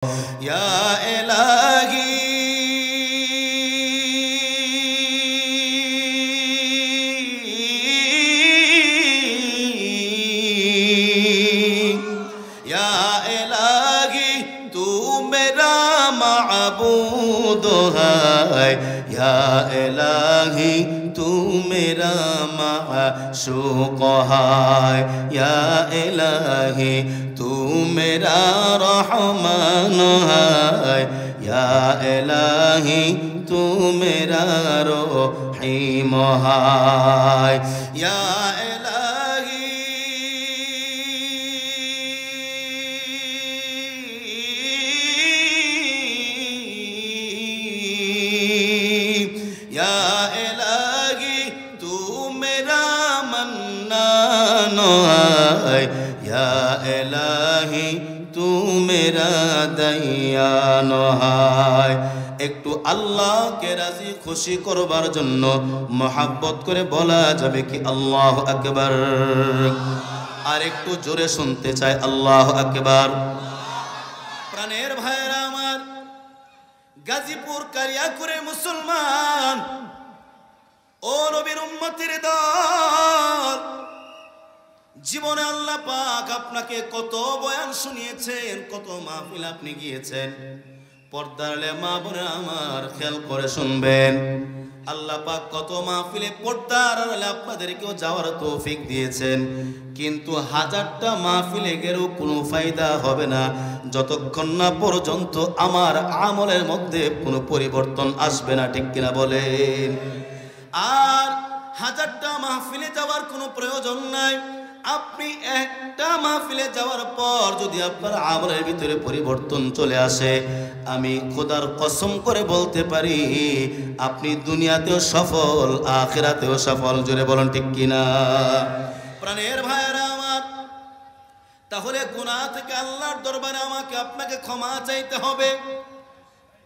या इलाही या इलाही तू मेरा माबूद है या इलाही तू मेरा माशूक है या इलाही तू मेरा रहमान है या इलाही तू मेरा रहीम है या একটু আল্লাহকে রাজি খুশি করবার জন্য মোহাব্বত করে বলা যাবে কি আল্লাহু আকবার? আর একটু জোরে শুনতে চাই আল্লাহু আকবার। প্রাণের ভাইরা আমার, গাজীপুর কালিয়াকুরে মুসলমান ও নবীর উম্মতের দল, জীবনে আল্লাহ পাক আপনাকে কত বয়ান শুনিয়েছেন, কত মাহফিল আপনি গিয়েছেন। পর্দার মা বোনেরা আমার খেয়াল করে শুনবেন, আল্লাহ পাক কত মাহফিলে পর্দার আপনাদেরকেও যাওয়ার তৌফিক দিয়েছেন, কিন্তু হাজারটা মাহফিলে গেলেও কোনো ফায়দা হবে না যতক্ষণ না পর্যন্ত আমার আমলের মধ্যে কোনো পরিবর্তন আসবে না। ঠিক কিনা বলেন? আর হাজারটা মাহফিলে যাওয়ার কোনো প্রয়োজন নাই। আপনি একটা মাহফিলে যাওয়ার পর যদি আপনার আমলের ভিতরে পরিবর্তন চলে আসে, আমি খোদার কসম করে বলতে পারি আপনি দুনিয়াতেও সফল, আখিরাতেও সফল। জোরে বলেন ঠিক কিনা? প্রাণের ভাইরা আমার, তাহলে গুনাহ থেকে আল্লাহর দরবারে আমাকে আপনাকে ক্ষমা চাইতে হবে।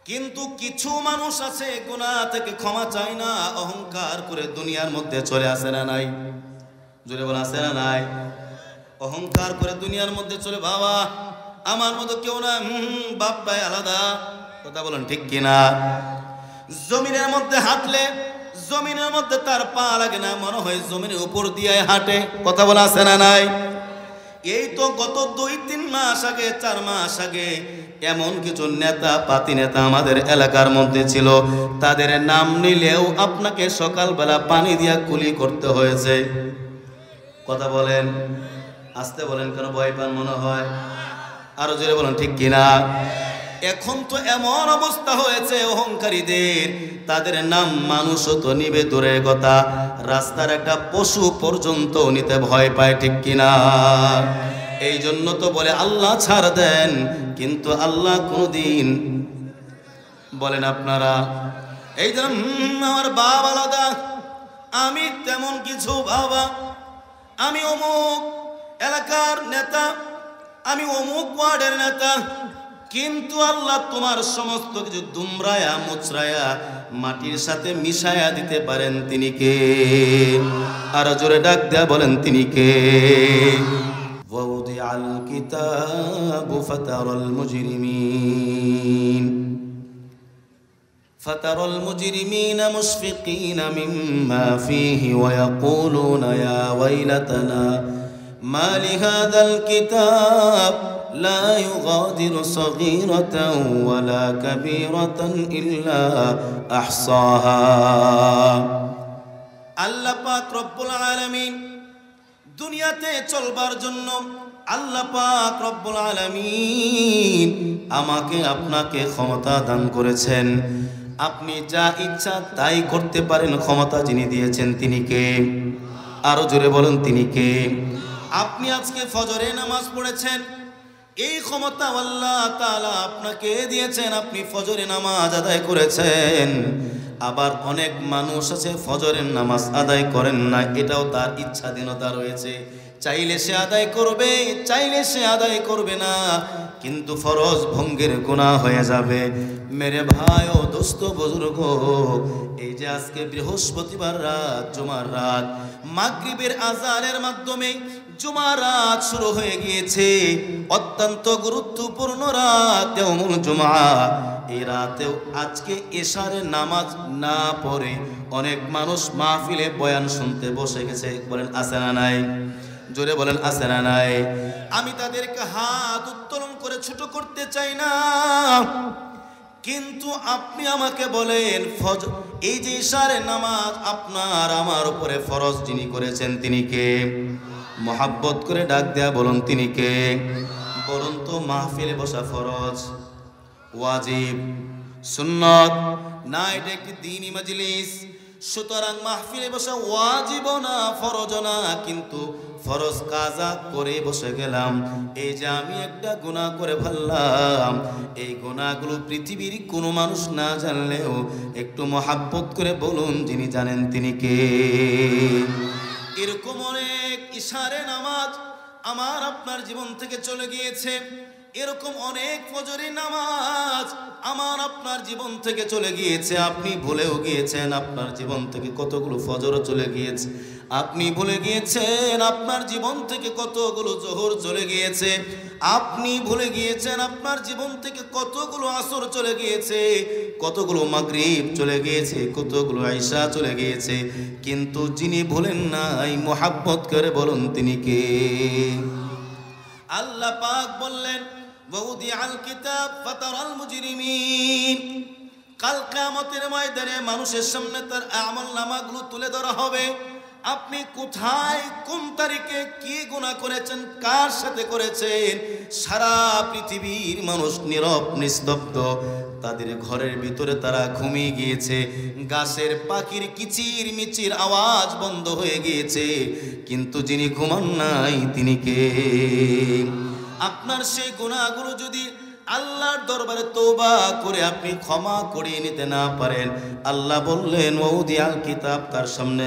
কিন্তু কিছু মানুষ আছে গুনাহ থেকে ক্ষমা চায় না, অহংকার করে দুনিয়ার মধ্যে চলে আসে না নাই? জোরে বলে আসে না নাই? অহংকার করে দুনিয়ার মধ্যে চলে, বাবা আমার মতো কেউ না, বাপটাই আলাদা। কথা বলেন ঠিক কিনা? জমিনের মধ্যে হাঁটলে জমিনের মধ্যে তার পা লাগে না, মনে হয় জমিনের উপর দিয়ে হাঁটে। কথা বলে আসে না নাই? এই তো গত 2-3 মাস আগে, 4 মাস আগে এমন কিছু নেতা পাতি নেতা আমাদের এলাকার মধ্যে ছিল, তাদের নাম নিলেও আপনাকে সকালবেলা পানি দিয়া কুলি করতে হয়েছে। কথা বলেন, আসতে বলেন, কেন ভয় পান মনে হয়? আরো জোরে বলেন ঠিক কিনা? এখন তো এমন অবস্থা হয়েছে অহংকারীদের, তাদের নাম মানুষও তো নিবে দূরের কথা, রাস্তার একটা পশু পর্যন্ত নিতে ভয় পায়। ঠিক কিনা? এই জন্য তো বলে আল্লাহ ছাড় দেন, কিন্তু আল্লাহ কোনদিন বলেন আপনারা। এই জন্য আমার বাবা আলাদা, আমি তেমন কিছু, বাবা আমি অমুক এলাকার নেতা, আমি অমুক ওয়ার্ডের নেতা, কিন্তু আল্লাহ তোমার সমস্ত কিছু দুমরায়া মুচরায়া মাটির সাথে মিশায়া দিতে পারেন। তিনি কে? আর জোরে ডাক দেয়া বলেন তিনি কে? ওয়াউদিআল কিতাবু ফাতারাল মুজরিমিন فترى المجرمين مشفقين مما فيه ويقولون يا ويلتنا ما لهذا الكتاب لا يغادر صغيرة ولا كبيرة إلا أحصاها। আল্লাহ পাক রব্বুল আলামিন দুনিয়াতে চলবার জন্য আল্লাহ পাক রব্বুল আলামিন আমাকে আপনাকে ক্ষমতা দান করেছেন। আপনি যা ইচ্ছা তাই করতে পারেন, ক্ষমতা যিনি দিয়েছেন তিনি কে? আরো জোরে বলেন তিনি কে? আপনি আজকে ফজরে নামাজ পড়েছেন, এই ক্ষমতা আল্লাহ তাআলা আপনাকে দিয়েছেন, আপনি ফজরে নামাজ আদায় করেছেন। আবার অনেক মানুষ আছে ফজরের নামাজ আদায় করেন না, এটাও তার ইচ্ছাধীনতা রয়েছে। চাইলে সে আদায় করবে, চাইলে সে আদায় করবে না, কিন্তু ফরজ ভঙ্গের গুনাহ হয়ে যাবে। মেরে ভাই ও দোস্ত বুজুর্গ, এই যে আজকে বৃহস্পতিবার রাত, জুমার রাত, মাগরিবের আযানের মাধ্যমে জুমার রাত শুরু হয়ে গিয়েছে, অত্যন্ত গুরুত্বপূর্ণ রাত ইয়াউমুল জুমআ। এই রাতেও আজকে এশারের নামাজ না পড়ে অনেক মানুষ মাহফিলে বয়ান শুনতে বসে গেছে। বলেন আছে না নাই? জোরে বলেন আছে না নাই? আমি তাদেরকে হাত উত্তোলন করে ছোট করতে চাই না, কিন্তু আপনি আমাকে বলেন এই যে ইশারের নামাজ আপনার আমার উপরে ফরজ যিনি করেছেন তিনি কে? মোহাব্বত করে ডাক দেয়া বলুন তিনি কে? বলুন তো মাহফিলে বসা ফরজ, ওয়াজিব, সুন্নত না? এটা একটি দ্বীনি মজলিস, সুতরাং মাহফিলে বসা ওয়াজিব না, ফরজ না, কিন্তু ফরজ কাজা করে বসে গেলাম। এই যে আমি একটা গুনাহ করে ফেললাম, এই গুনাহগুলো পৃথিবীর কোনো মানুষ না জানলেও একটু মোহাব্বত করে বলুন যিনি জানেন তিনি কে? এরকম অনেক ইশারে নামাজ আমার আপনার জীবন থেকে চলে গিয়েছে, এরকম অনেক ফজরের নামাজ আমার আপনার জীবন থেকে চলে গিয়েছে। আপনি ভুলেও গিয়েছেন আপনার জীবন থেকে কতগুলো ফজর চলে গিয়েছে, আপনি ভুলে গিয়েছেন আপনার জীবন থেকে কতগুলো জোহর চলে গিয়েছে, আপনি ভুলে গিয়েছেন আপনার জীবন থেকে কতগুলো আসর চলে গিয়েছে, কতগুলো মাগরিব চলে গিয়েছে, কতগুলো আইশা চলে গিয়েছে। কিন্তু যিনি ভুলেন নাই, মোহাব্বত করে বলুন তিনি কে? আল্লাহ পাক বললেন ওয়াউদিআল কিতাব ফাতারাল মুজরিমিন, কাল কিয়ামতের ময়দানে মানুষের সামনে তার আমল নামাগুলো তুলে ধরা হবে। আপনি কোথায় কোন তারিখে কি গুনাহ করেছেন, কার সাথে করেছেন, সারা পৃথিবীর মানুষ নীরব নিস্তব্ধ, তাদের ঘরের ভিতরে তারা ঘুমিয়ে গিয়েছে, গাছের পাখির কিচির মিচির আওয়াজ বন্ধ হয়ে গিয়েছে, কিন্তু যিনি ঘুমান নাই তিনি কে? আপনার সেই গুনাহগুলো যদি আল্লাহর দরবারে তওবা করে আপনি ক্ষমা করিয়ে নিতে না পারেন, আল্লাহ বললেন ওয়াউদিআল কিতাব, তার সামনে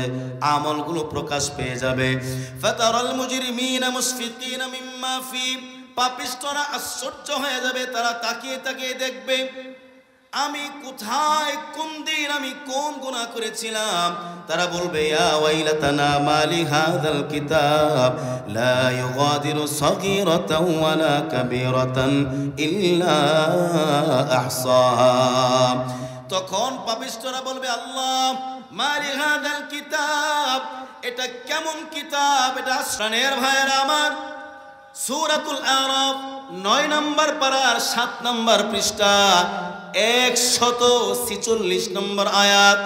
আমলগুলো প্রকাশ পেয়ে যাবে। ফাতারাল মুজরিমিনা মুশফিকিনা মিম্মা ফি, পাপিষ্ঠরা আশ্চর্য হয়ে যাবে, তারা তাকিয়ে তাকিয়ে দেখবে আমি কোথায় কোন দিন আমি কোন গুনাহ করেছিলাম। তারা বলবে ইয়া ওয়াইলাতানা মালি হাযাল কিতাব লা ইউগাদিরু সগীরাতান ওয়ালা কাবীরাতান ইল্লা আহসাহা। তখন পাপিষ্ঠরা বলবে আল্লাহ মালি হাযাল কিতাব, এটা কেমন কিতাব? এটা শ্রানের ভাইয়েরা আমার, সূরাতুল আরাফ 9 নম্বর পারার 7 নম্বর পৃষ্ঠা 146 নম্বর আয়াত।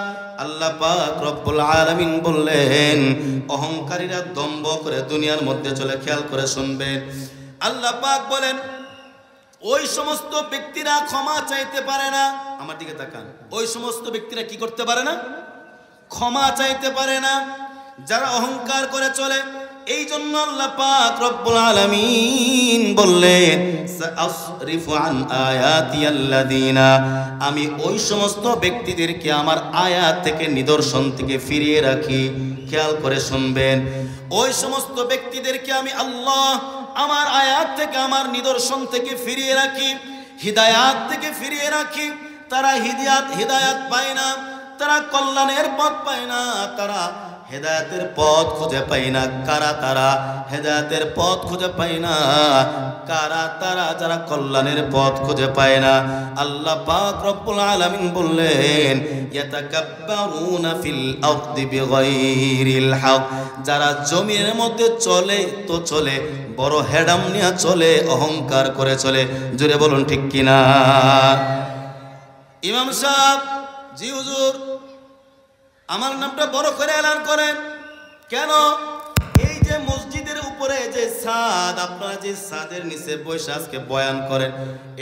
আল্লাহ পাক রব্বুল আলামিন বললেন অহংকারীরা দম্ভ করে দুনিয়ার মধ্যে চলে, খেয়াল করে শুনবেন। আল্লাহ পাক বলেন ওই সমস্ত ব্যক্তিরা ক্ষমা চাইতে পারে না। আমার দিকে তাকান, ওই সমস্ত ব্যক্তিরা কি করতে পারে না? ক্ষমা চাইতে পারে না, যারা অহংকার করে চলে। এই জন্য আল্লাহ পাক রব্বুল আলামিন বললেন সাআসরিফু আন আয়াতি আল্লাযিনা, আমি ওই সমস্ত ব্যক্তিদেরকে আমার আয়াত থেকে, নিদর্শন থেকে ফিরিয়ে রাখি। খেয়াল করে শুনবেন, ওই সমস্ত ব্যক্তিদেরকে আমি আল্লাহ আমার আয়াত থেকে, আমার নিদর্শন থেকে ফিরিয়ে রাখি, হিদায়াত থেকে ফিরিয়ে রাখি। তারা হিদায়াত পায় না, তারা কল্যাণের পথ পায় না, তারা হেদায়েতের পথ খুঁজে পাই না। কারা তারা? হেদায়েতের পথ খুঁজে পায় না। কারা তারা? যারা কল্যাণের পথ খুঁজে পায় না। আল্লাহ পাক রব্বুল আলামিন বললেন ইয়াতাকাব্বারুনা ফিল আরদি বিগাইরিল হক, যারা জমিনের মধ্যে চলে তো চলে, বড় হেডাম নিয়ে চলে, অহংকার করে চলে। জোরে বলুন ঠিক কিনা? ইমাম সাহেব, জি হুজুর, আমার নামটা বড় করে এলান করেন কেন? এই যে মসজিদের উপরে যে ছাদ, আপনারা যে ছাদের নিচে বসে আজকে বয়ান করেন,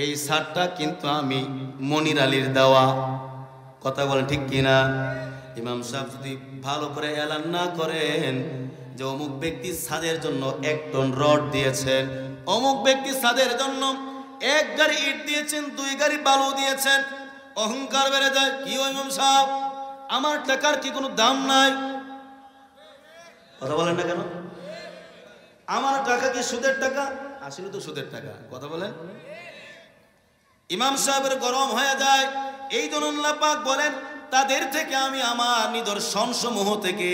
এই ছাদটা কিন্তু আমি মনির আলীর দেওয়া। কথা বলেন ঠিক কিনা? ইমাম সাহেব যদি ভালো করে এলান না করেন যে অমুক ব্যক্তি ছাদের জন্য 1 টন রড দিয়েছেন, অমুক ব্যক্তি ছাদের জন্য 1 গাড়ি ইট দিয়েছেন, 2 গাড়ি বালু দিয়েছেন, অহংকার বেড়ে যায়। কি ইমাম সাহেব, আমার টাকার কি কোনো দাম নাই? কথা বলেন না কেন? আমার টাকা কি সুদের টাকা? আসলে তো সুদের টাকা। কথা বলেন। ইমাম সাহেবের গরম হয়ে যায়। এই জন্য আল্লাহ পাক বলেন তাদের থেকে আমি আমার নিদর্শন সমূহ থেকে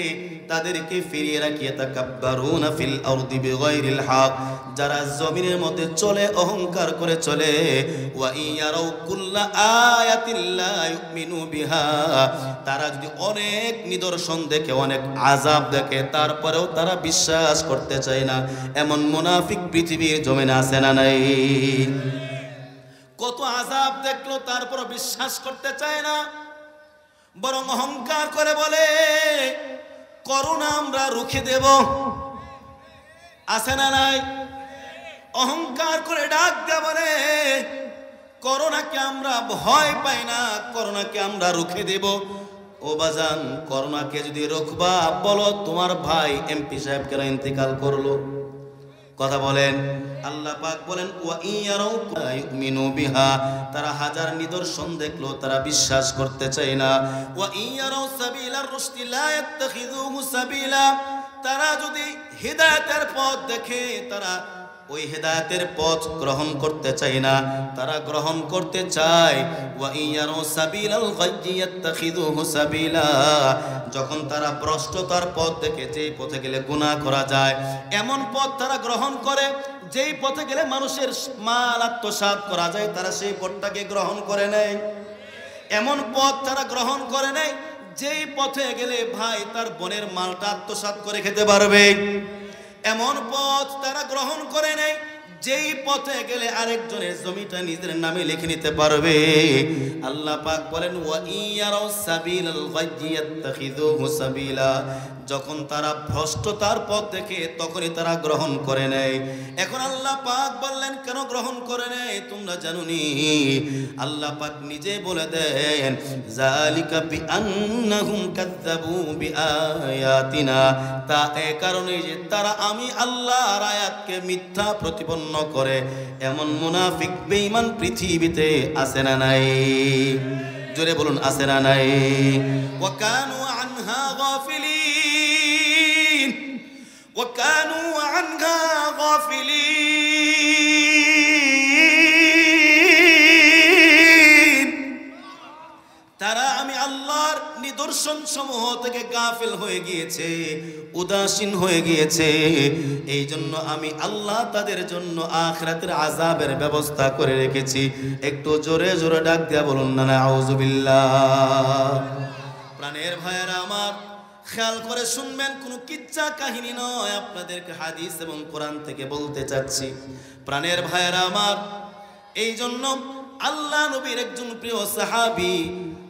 তাদেরকে ফিরিয়ে রাখি। তাকাব্বারুনা ফিল আরদি বিগাইরিল হক, যারা জমিনের মধ্যে চলে অহংকার করে চলে। ওয়া ইয়ারাউ কুল্লা আয়াতিন লা ইউমিনু বিহা, তারা যদি অনেক নিদর্শন দেখে, অনেক আযাব দেখে, তারপরেও তারা বিশ্বাস করতে চায় না। এমন মুনাফিক পৃথিবীর জমিনে আছে না নাই? কত আযাব দেখলো তারপর বিশ্বাস করতে চায় না, বরং অহংকার করে বলে করোনা আমরা রুখে দেব। আছে না নাই? অহংকার করে ডাক দেয়া বলে করোনাকে আমরা ভয় পাই না, করোনাকে আমরা রুখে দেব। ও বাজান, করোনাকে যদি রুখবা, বলো তোমার ভাই এমপি সাহেব কেন ইন্তেকাল করলো? কথা বলেন। আল্লাহ পাক বলেন ওয়া ইয়ারাউ লা ইউমিনু বিহা, তারা হাজার নিদর্শন দেখলো তারা বিশ্বাস করতে চায় না। ওয়া ইয়ারাউ সাবিলার রুশদি লা ইয়াত্তাখিযুহু সাবিলা, তারা যদি হিদায়াতের পথ দেখে তারা ওই হেদায়েতের পথ গ্রহণ করতে চায় না, তারা গ্রহণ করতে চায় ওয়া ইয়ারাউ সাবিলাল গায়্য়ি ইয়াত্তাখিযুহু সাবিলা, যখন তারা ভ্রষ্টতার পথ দেখে, যেই পথে গেলে গুনাহ করা যায় এমন পথ তারা গ্রহণ করে, যেই পথে গেলে মানুষের মাল আত্মসাৎ করা যায় তারা সেই পথটাকে গ্রহণ করে নেয়। এমন পথ তারা গ্রহণ করে নেয় যেই পথে গেলে ভাই তার বোনের মালটা আত্মসাৎ করে খেতে পারবে। এমন পথ তারা গ্রহণ করে নেয় যেই পথে গেলে আরেকজনের জমিটা নিজের নামে লিখে নিতে পারবে। আল্লাহ পাক বলেন ওয়া ইয়ারাউ সাবিলাল গায়্য়ি ইয়াত্তাখিযুহু সাবিলা, যখন তারা ভ্রষ্টতার পথ দেখে তখনই তারা গ্রহণ করে নেয়। এখন আল্লাহ পাক বললেন কেন গ্রহণ করে নেয় তোমরা জানোনি? আল্লাহ পাক নিজে বলে দেন যালিকা বিআন্নাহুম কাযযাবু বিআয়াতিনা, তা এই কারণে যে তারা আমি আল্লাহর আয়াতকে মিথ্যা প্রতিপন্ন করে। এমন মুনাফিক বেঈমান পৃথিবীতে আছে না নাই? জোরে বলুন আছে না নাই? ওয়া কানু আনহা গাফিলিন, ওয়া কানু আনহা গাফিলিন, তারা আমি আল্লাহর নিদর্শন সমূহ থেকে গাফিল হয়ে গিয়েছে, উদাসীন হয়ে গিয়েছে। এই জন্য আমি আল্লাহ তাদের জন্য আখিরাতের আযাবের ব্যবস্থা করে রেখেছি। একটু জোরে জোরে ডাক দিয়া বলুন না নাউযুবিল্লাহ। প্রাণের ভাইয়েরা আমার, খেয়াল করে শুনবেন, কোনো কিচ্ছা কাহিনী নয়, আপনাদেরকে হাদিস এবং কোরআন থেকে বলতে চাচ্ছি। প্রাণের ভাইয়েরা আমার, এই জন্য আল্লাহ নবীর একজন প্রিয় সাহাবী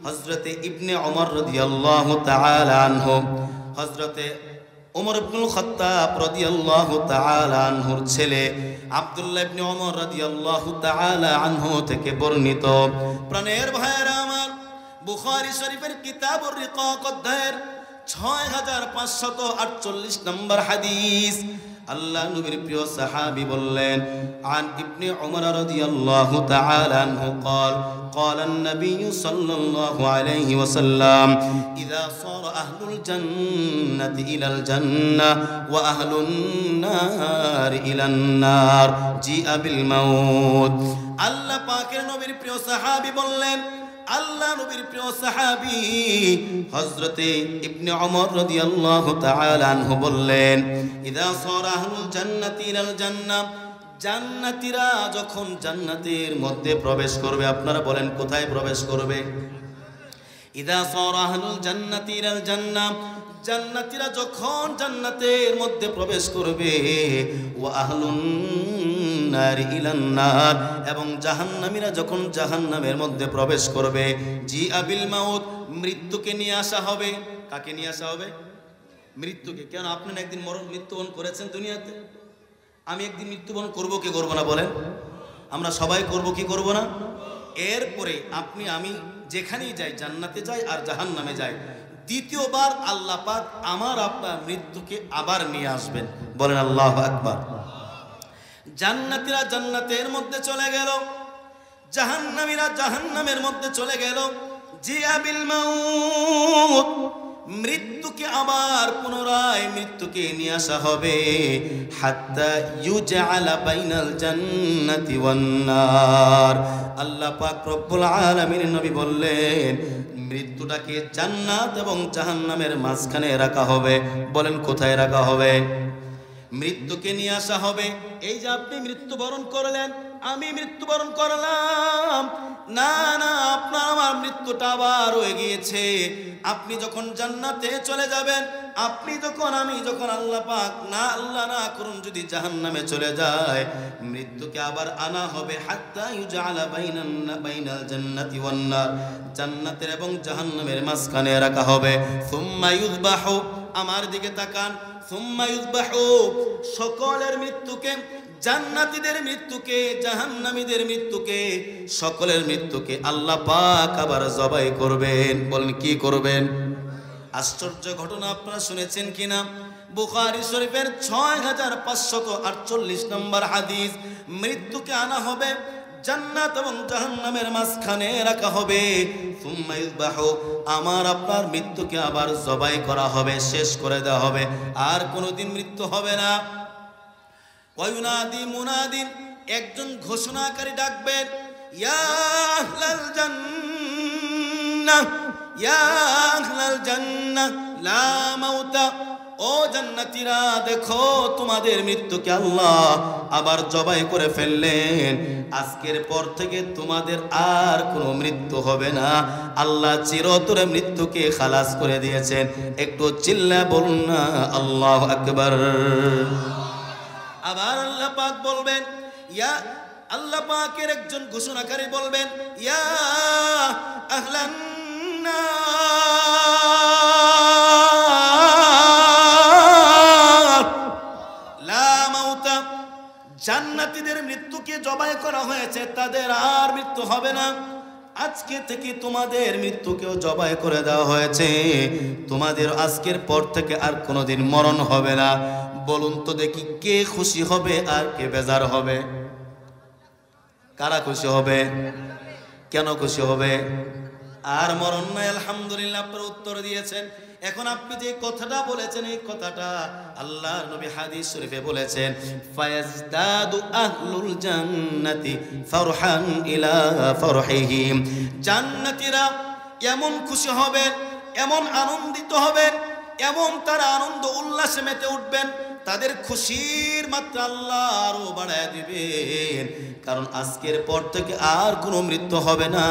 হযরতে ইবনে ওমর রাদিয়াল্লাহু তাআলা আনহু, হযরতে ওমর ইবনুল খাত্তাব রাদিয়াল্লাহু তাআলা আনহুর ছেলে আব্দুল্লাহ ইবনে ওমর রাদিয়াল্লাহু তাআলা আনহু থেকে বর্ণিত। প্রাণের ভাইয়েরা আমার, বুখারী শরীফের কিতাবুর রিকাক অধ্যায়ের 6548 নম্বর হাদিস, আল্লাহ নবীর প্রিয় সাহাবী বললেন আন ইবনে ওমর রাদিয়াল্লাহু তাআলা আনহু قال قال النبي صلى الله عليه وسلم اذا صار اهل الجنه الى الجنه واهل النار الى النار جاء بالموت। আল্লাহ পাকের নবীর প্রিয় সাহাবী বললেন, আল্লাহ নবীর প্রিয় সাহাবী হযরতে ইবনে ওমর রাদিয়াল্লাহু তাআলা আনহু বললেন ইযা সারা আহলুল জান্নাতি ইলাল জান্নাহ, জান্নাতীরা যখন জান্নাতের মধ্যে প্রবেশ করবে, আপনারা বলেন কোথায় প্রবেশ করবে? ইযা সারা আহলুল জান্নাতি ইলাল জান্নাহ, জান্নাতীরা যখন জান্নাতের মধ্যে প্রবেশ করবে, ওয়া আহলুন নার ইলান নার, এবং জাহান্নামীরা যখন জাহান্নামের মধ্যে প্রবেশ করবে, জি আবিল মাউত, মৃত্যুকে নিয়ে আসা হবে। কাকে নিয়ে আসা হবে? মৃত্যুকে। কেন আপনি একদিন মৃত্যুবরণ করেছেন দুনিয়াতে, আমি একদিন মৃত্যুবরণ করব কি করব না বলেন? আমরা সবাই করব কি করব না? এরপরে আপনি আমি যেখানেই যাই, জান্নাতে যাই আর জাহান্নামে যাই, দ্বিতীয়বার আল্লাহ পাক আমার আপনার মৃত্যুকে আবার নিয়ে আসবেন। বলেন আল্লাহু আকবার। জান্নাতীরা জান্নাতের মধ্যে চলে গেল, জাহান্নামীরা জাহান্নামের মধ্যে চলে গেল। জিয়া বিল মাউত, মৃত্যুকে আবার পুনরায় মৃত্যুকে নিয়ে আসা হবে, হাত্তা ইউজআলা বাইনাল জান্নাতি ওয়ান নার। আল্লাহ পাক রব্বুল আলামিন নবী বললেন, মৃত্যুটাকে জান্নাত এবং জাহান্নামের মাঝখানে রাখা হবে। বলেন কোথায় রাখা হবে? মৃত্যুকে নিয়ে আসা হবে। এই যে আপনি মৃত্যুবরণ করলেন, আমি মৃত্যুবরণ করলাম, না না, আপনার আমার মৃত্যুটা আবার হয়ে গিয়েছে। আপনি যখন জান্নাতে চলে যাবেন, আপনি যখন, আমি যখন, আল্লাহ পাক না আল্লাহ না করুন যদি জাহান্নামে চলে যায়, মৃত্যুকে আবার আনা হবে। হাত্তা ইউজআলা বাইনাল জান্নাতি ওয়ান নার, জান্নাতের এবং জাহান্নামের মাঝখানে রাখা হবে। সুম্মা ইউযবাহু, আমার দিকে তাকান, সুম্মা ইউযবাহু, সকলের মৃত্যুকে, জান্নাতীদের মৃত্যুকে, জাহান্নামীদের মৃত্যুকে, সকলের মৃত্যুকে আল্লাহ পাক আবার জবাই করবেন। বলেন কি করবেন? আশ্চর্য ঘটনা আপনারা শুনেছেন কিনা? বুখারী শরীফের 6548 নম্বর হাদিস। মৃত্যুকে আনা হবে, জান্নাত এবং জাহান্নামের মাঝখানে রাখা হবে। সুম্মা ইউযবাহু, আমার আপনার মৃত্যুকে আবার জবাই করা হবে, শেষ করে দেওয়া হবে, আর কোনোদিন মৃত্যু হবে না। ওয়ায়ুনাদি মুনাদিন, একজন ঘোষণাকারী ডাকবেন, ইয়া আহলাল জান্নাহ, ইয়া আহলাল জান্নাহ লা মাউতা, ও জান্নাতীরা দেখো তোমাদের মৃত্যুকে আল্লাহ আবার জবাই করে ফেললেন। আজকের পর থেকে তোমাদের আর কোনো মৃত্যু হবে না। আল্লাহ চিরতরে মৃত্যুকে খালাস করে দিয়েছেন। একটু চিল্লায়ে বলুন না আল্লাহু আকবার। আবার আল্লাহ পাক বলবেন, ইয়া, আল্লাহ পাকের একজন ঘোষণাকারী বলবেন, ইয়া আহলান নার লা মাউতা, জান্নাতীদের মৃত্যুকে জবাই করা হয়েছে, তাদের আর মৃত্যু হবে না। আজকে থেকে তোমাদের মৃত্যুকেও জবাই করে দেওয়া হয়েছে, তোমাদের আজকের পর থেকে আর কোনোদিন মরণ হবে না। বলুন তো দেখি, কে খুশি হবে আর কে বেজার হবে? কারা খুশি হবে? কেন খুশি হবে? আর মরণ নাই। আলহামদুলিল্লাহ, আপনারা উত্তর দিয়েছেন। এখন আপনি যে কথাটা বলেছেন, এই কথাটা আল্লাহর নবী হাদিস শরীফে বলেছেন, ফায়াজদাদু আহলুল জান্নাতি ফারহান ইলা ফারহিহিম, জান্নাতীরা এমন খুশি হবেন, এমন আনন্দিত হবেন, এমন তারা আনন্দ উল্লাসে মেতে উঠবেন, তাদের খুশির মাত্রা আল্লাহ আরো বাড়ায় দিবেন। কারণ আজকের পর থেকে আর কোনো মৃত্যু হবে না,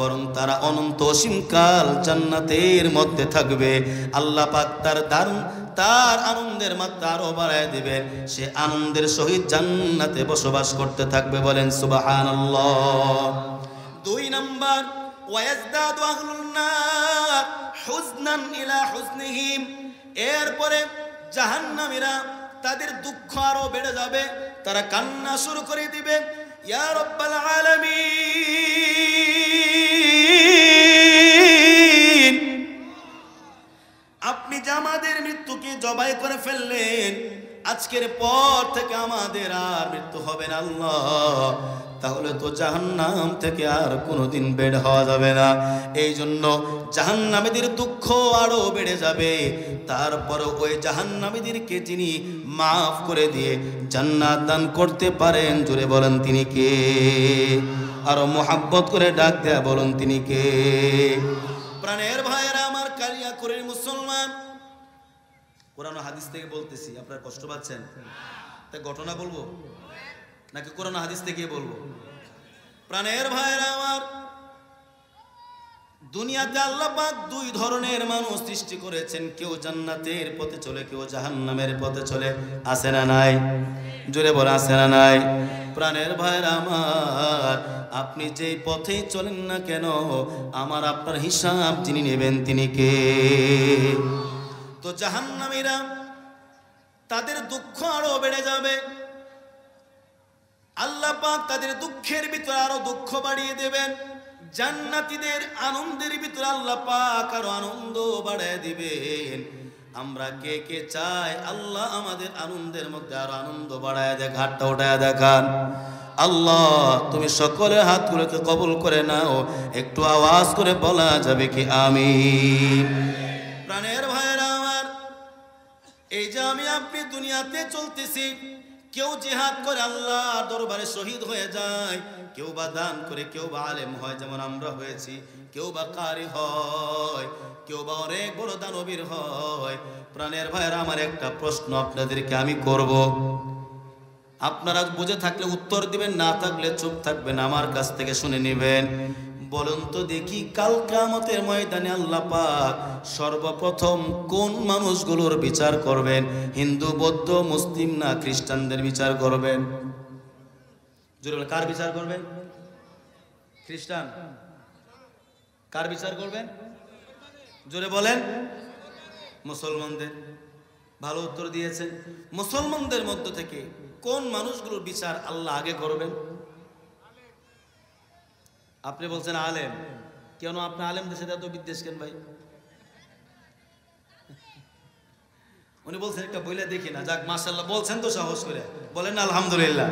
বরং তারা অনন্ত অসীমকাল জান্নাতের মধ্যে থাকবে। আল্লাহ পাক তার আনন্দের মাত্রা আরো বাড়ায় দিবেন। সে আনন্দের সহিত জান্নাতে বসবাস করতে থাকবে। বলেন সুবহানাল্লাহ। 2 নাম্বার, ওয়ায়াজদাদু আহলুন নার হুজনান ইলা হুজনিহিম, এরপরে জাহান্নামীরা, তাদের দুঃখ আরো বেড়ে যাবে, তারা কান্না শুরু করে দিবে, ইয়া রাব্বাল আলামিন, আপনি যে আমাদের মৃত্যুকে জবাই করে ফেললেন, আজকের পর থেকে আমাদের আর মৃত্যু হবে না আল্লাহ, তাহলে তো জাহান্নাম থেকে আর কোনোদিন বের হওয়া যাবে না। এই জন্য জাহান্নামীদের দুঃখ আরো বেড়ে যাবে। তারপর ওই জাহান্নামীদেরকে যিনি মাফ করে দিয়ে জান্নাত দান করতে পারেন, জোরে বলেন তিনি কে? আরো মোহাব্বত করে ডাক দেয়া বলুন তিনি কে? প্রাণের ভাইয়েরা আমার, কালিয়াকৈরের মুসলমান, কোরআন হাদিস থেকে বলতেছি, আপনারা কষ্ট পাচ্ছেন? তা ঘটনা বলবো নাকি কোরআন হাদিস থেকে বলবো? প্রাণের ভাইয়েরা আমার, দুনিয়াতে আল্লাহ পাক 2 ধরনের মানুষ সৃষ্টি করেছেন। কেউ জান্নাতের পথে চলে, কেউ জাহান্নামের পথে চলে। আছে না নাই? জোরে বলে আছে না নাই? প্রাণের ভাইয়েরা আমার, আপনি যেই পথেই চলেন না কেন, আমার আপনার হিসাব যিনি নেবেন তিনি কে? তো জাহান্নামীরা, তাদের দুঃখ আরো বেড়ে যাবে। আল্লাহ পাক তাদের দুঃখের ভিতরে আরো দুঃখ বাড়িয়ে দেবেন। জান্নাতীদের আনন্দের ভিতরে আল্লাহ পাক আরো আনন্দ বাড়িয়ে দিবেন। আমরা কে কে চাই আল্লাহ আমাদের আনন্দের মধ্যে আরো আনন্দ বাড়ায় দেখ? হাতটা উঠায় দেখান। আল্লাহ, তুমি সকলের হাতগুলোকে কবুল করে নাও। একটু আওয়াজ করে বলা যাবে কি আমিন? আপনি দুনিয়াতে চলতেছি, কেউ জিহাদ করে আল্লাহ দরবারে শহীদ হয়ে যায়, কেউ বা দান করে, কেউ বা আলেম হয় যেমন আমরা হয়েছি, কেউ বা কারি হয়, কেউ বা অনেক বড় দানবীর হয়। প্রাণের ভাইয়েরা, আমার একটা প্রশ্ন আপনাদেরকে আমি করব, আপনারা বুঝে থাকলে উত্তর দিবেন, না থাকলে চুপ থাকবেন, আমার কাছ থেকে শুনে নেবেন। বলুন তো দেখি, কাল কিয়ামতের ময়দানে আল্লাহ পাক সর্বপ্রথম কোন মানুষগুলোর বিচার করবেন? হিন্দু, বৌদ্ধ, মুসলিম না খ্রিস্টানদের বিচার করবেন? জোরে বলেন, কার বিচার করবেন? খ্রিস্টান? কার বিচার করবেন? জোরে বলেন। মুসলমানদের। ভালো উত্তর দিয়েছেন। মুসলমানদের মধ্য থেকে কোন মানুষগুলোর বিচার আল্লাহ আগে করবেন? আপনি বলছেন আলেম। কেন আপনি আলেম দেশে এত বিদ্বেষ কেন ভাই? উনি বলছেন একটা বইলে দেখি না। যাক, মাশাআল্লাহ, বলছেন তো সাহস করে বলেন আলহামদুলিল্লাহ।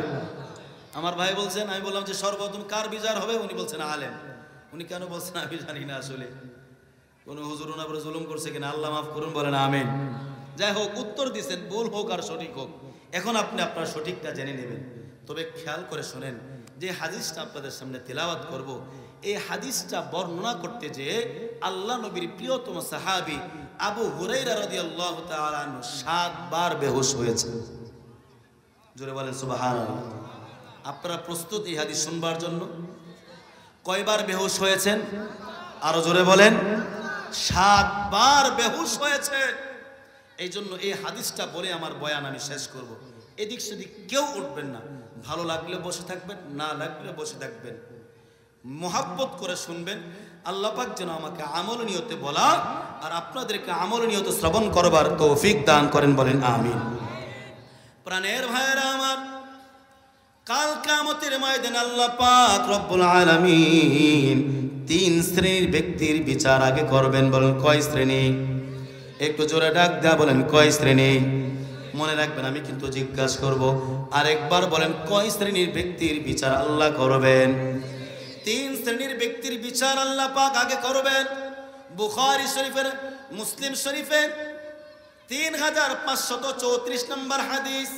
আমার ভাই বলছেন, আমি বললাম যে সর্বপ্রথম কার বিচার হবে? উনি বলছেন আলেম। উনি কেন বলছেন আমি জানি না, আসলে কোন হুজুর ওনার উপরে জুলুম করছে কিনা, আল্লাহ মাফ করুন, বলেন আমিন। যাই হোক, উত্তর দিচ্ছেন, ভুল হোক আর সঠিক হোক, এখন আপনি আপনার সঠিকটা জেনে নেবেন। তবে খেয়াল করে শোনেন, যে হাদিসটা আপনাদের সামনে তেলাওয়াত করব, এই হাদিসটা বর্ণনা করতে যে আল্লাহ নবীর প্রিয়তম সাহাবী আবু হুরায়রা রাদিয়াল্লাহু তাআলা আনহু 7 বার বেহুশ হয়েছে। জোরে বলেন সুবহানাল্লাহ। আপনারা প্রস্তুত এই হাদিস শুনবার জন্য? কয়বার বেহুশ হয়েছেন? আরো জোরে বলেন। 7 বার বেহুশ হয়েছে। এই জন্য এই হাদিসটা বলে আমার বয়ান আমি শেষ করব। এদিক সেদিক কেউ উঠবেন না, ভালো লাগলে বসে থাকবেন, না লাগলে বসে থাকবেন, মোহাব্বত করে শুনবেন। আল্লাহ পাক যেন আমাকে আমল নিয়তে বলা আর আপনাদেরকে আমল নিয়তে শ্রবণ করবার তৌফিক দান করেন, বলেন আমিন। প্রাণের ভাইয়েরা আমার, কাল কিয়ামতের ময়দানে আল্লাহ পাক রব্বুল আলামিন 3 শ্রেণীর ব্যক্তির বিচার আগে করবেন। বলেন কয় শ্রেণী? একটু জোরে ডাক দেয়া বলেন, কয় শ্রেণী? মনে রাখবেন, আমি কিন্তু জিজ্ঞাসা করব, আরেকবার বলেন, কয় শ্রেণীর ব্যক্তির বিচার আল্লাহ করবেন? 3 শ্রেণীর ব্যক্তির বিচার আল্লাহ পাক আগে করবেন। বুখারী শরীফের, মুসলিম শরীফের 3534 নম্বর হাদিস,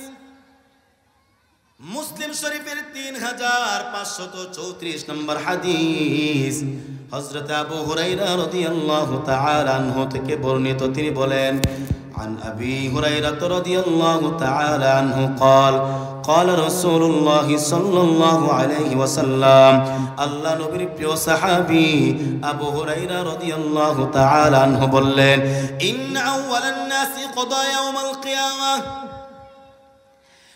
মুসলিম শরীফের 3534 নম্বর হাদিস, হযরত আবু হুরায়রা রাদিয়াল্লাহু তাআলা আনহু থেকে বর্ণিত। তিনি বলেন, عن أبي هريرة رضي الله تعالى عنه قال قال رسول الله صلى الله عليه وسلم আল্লাহ নবীর প্রিয় সাহাবী আবু হুরায়রা রাদিয়াল্লাহু তাআলা আনহু বললেন, ইন আউওয়ালান নাসি কদা ইয়াউমাল কিয়ামাহ,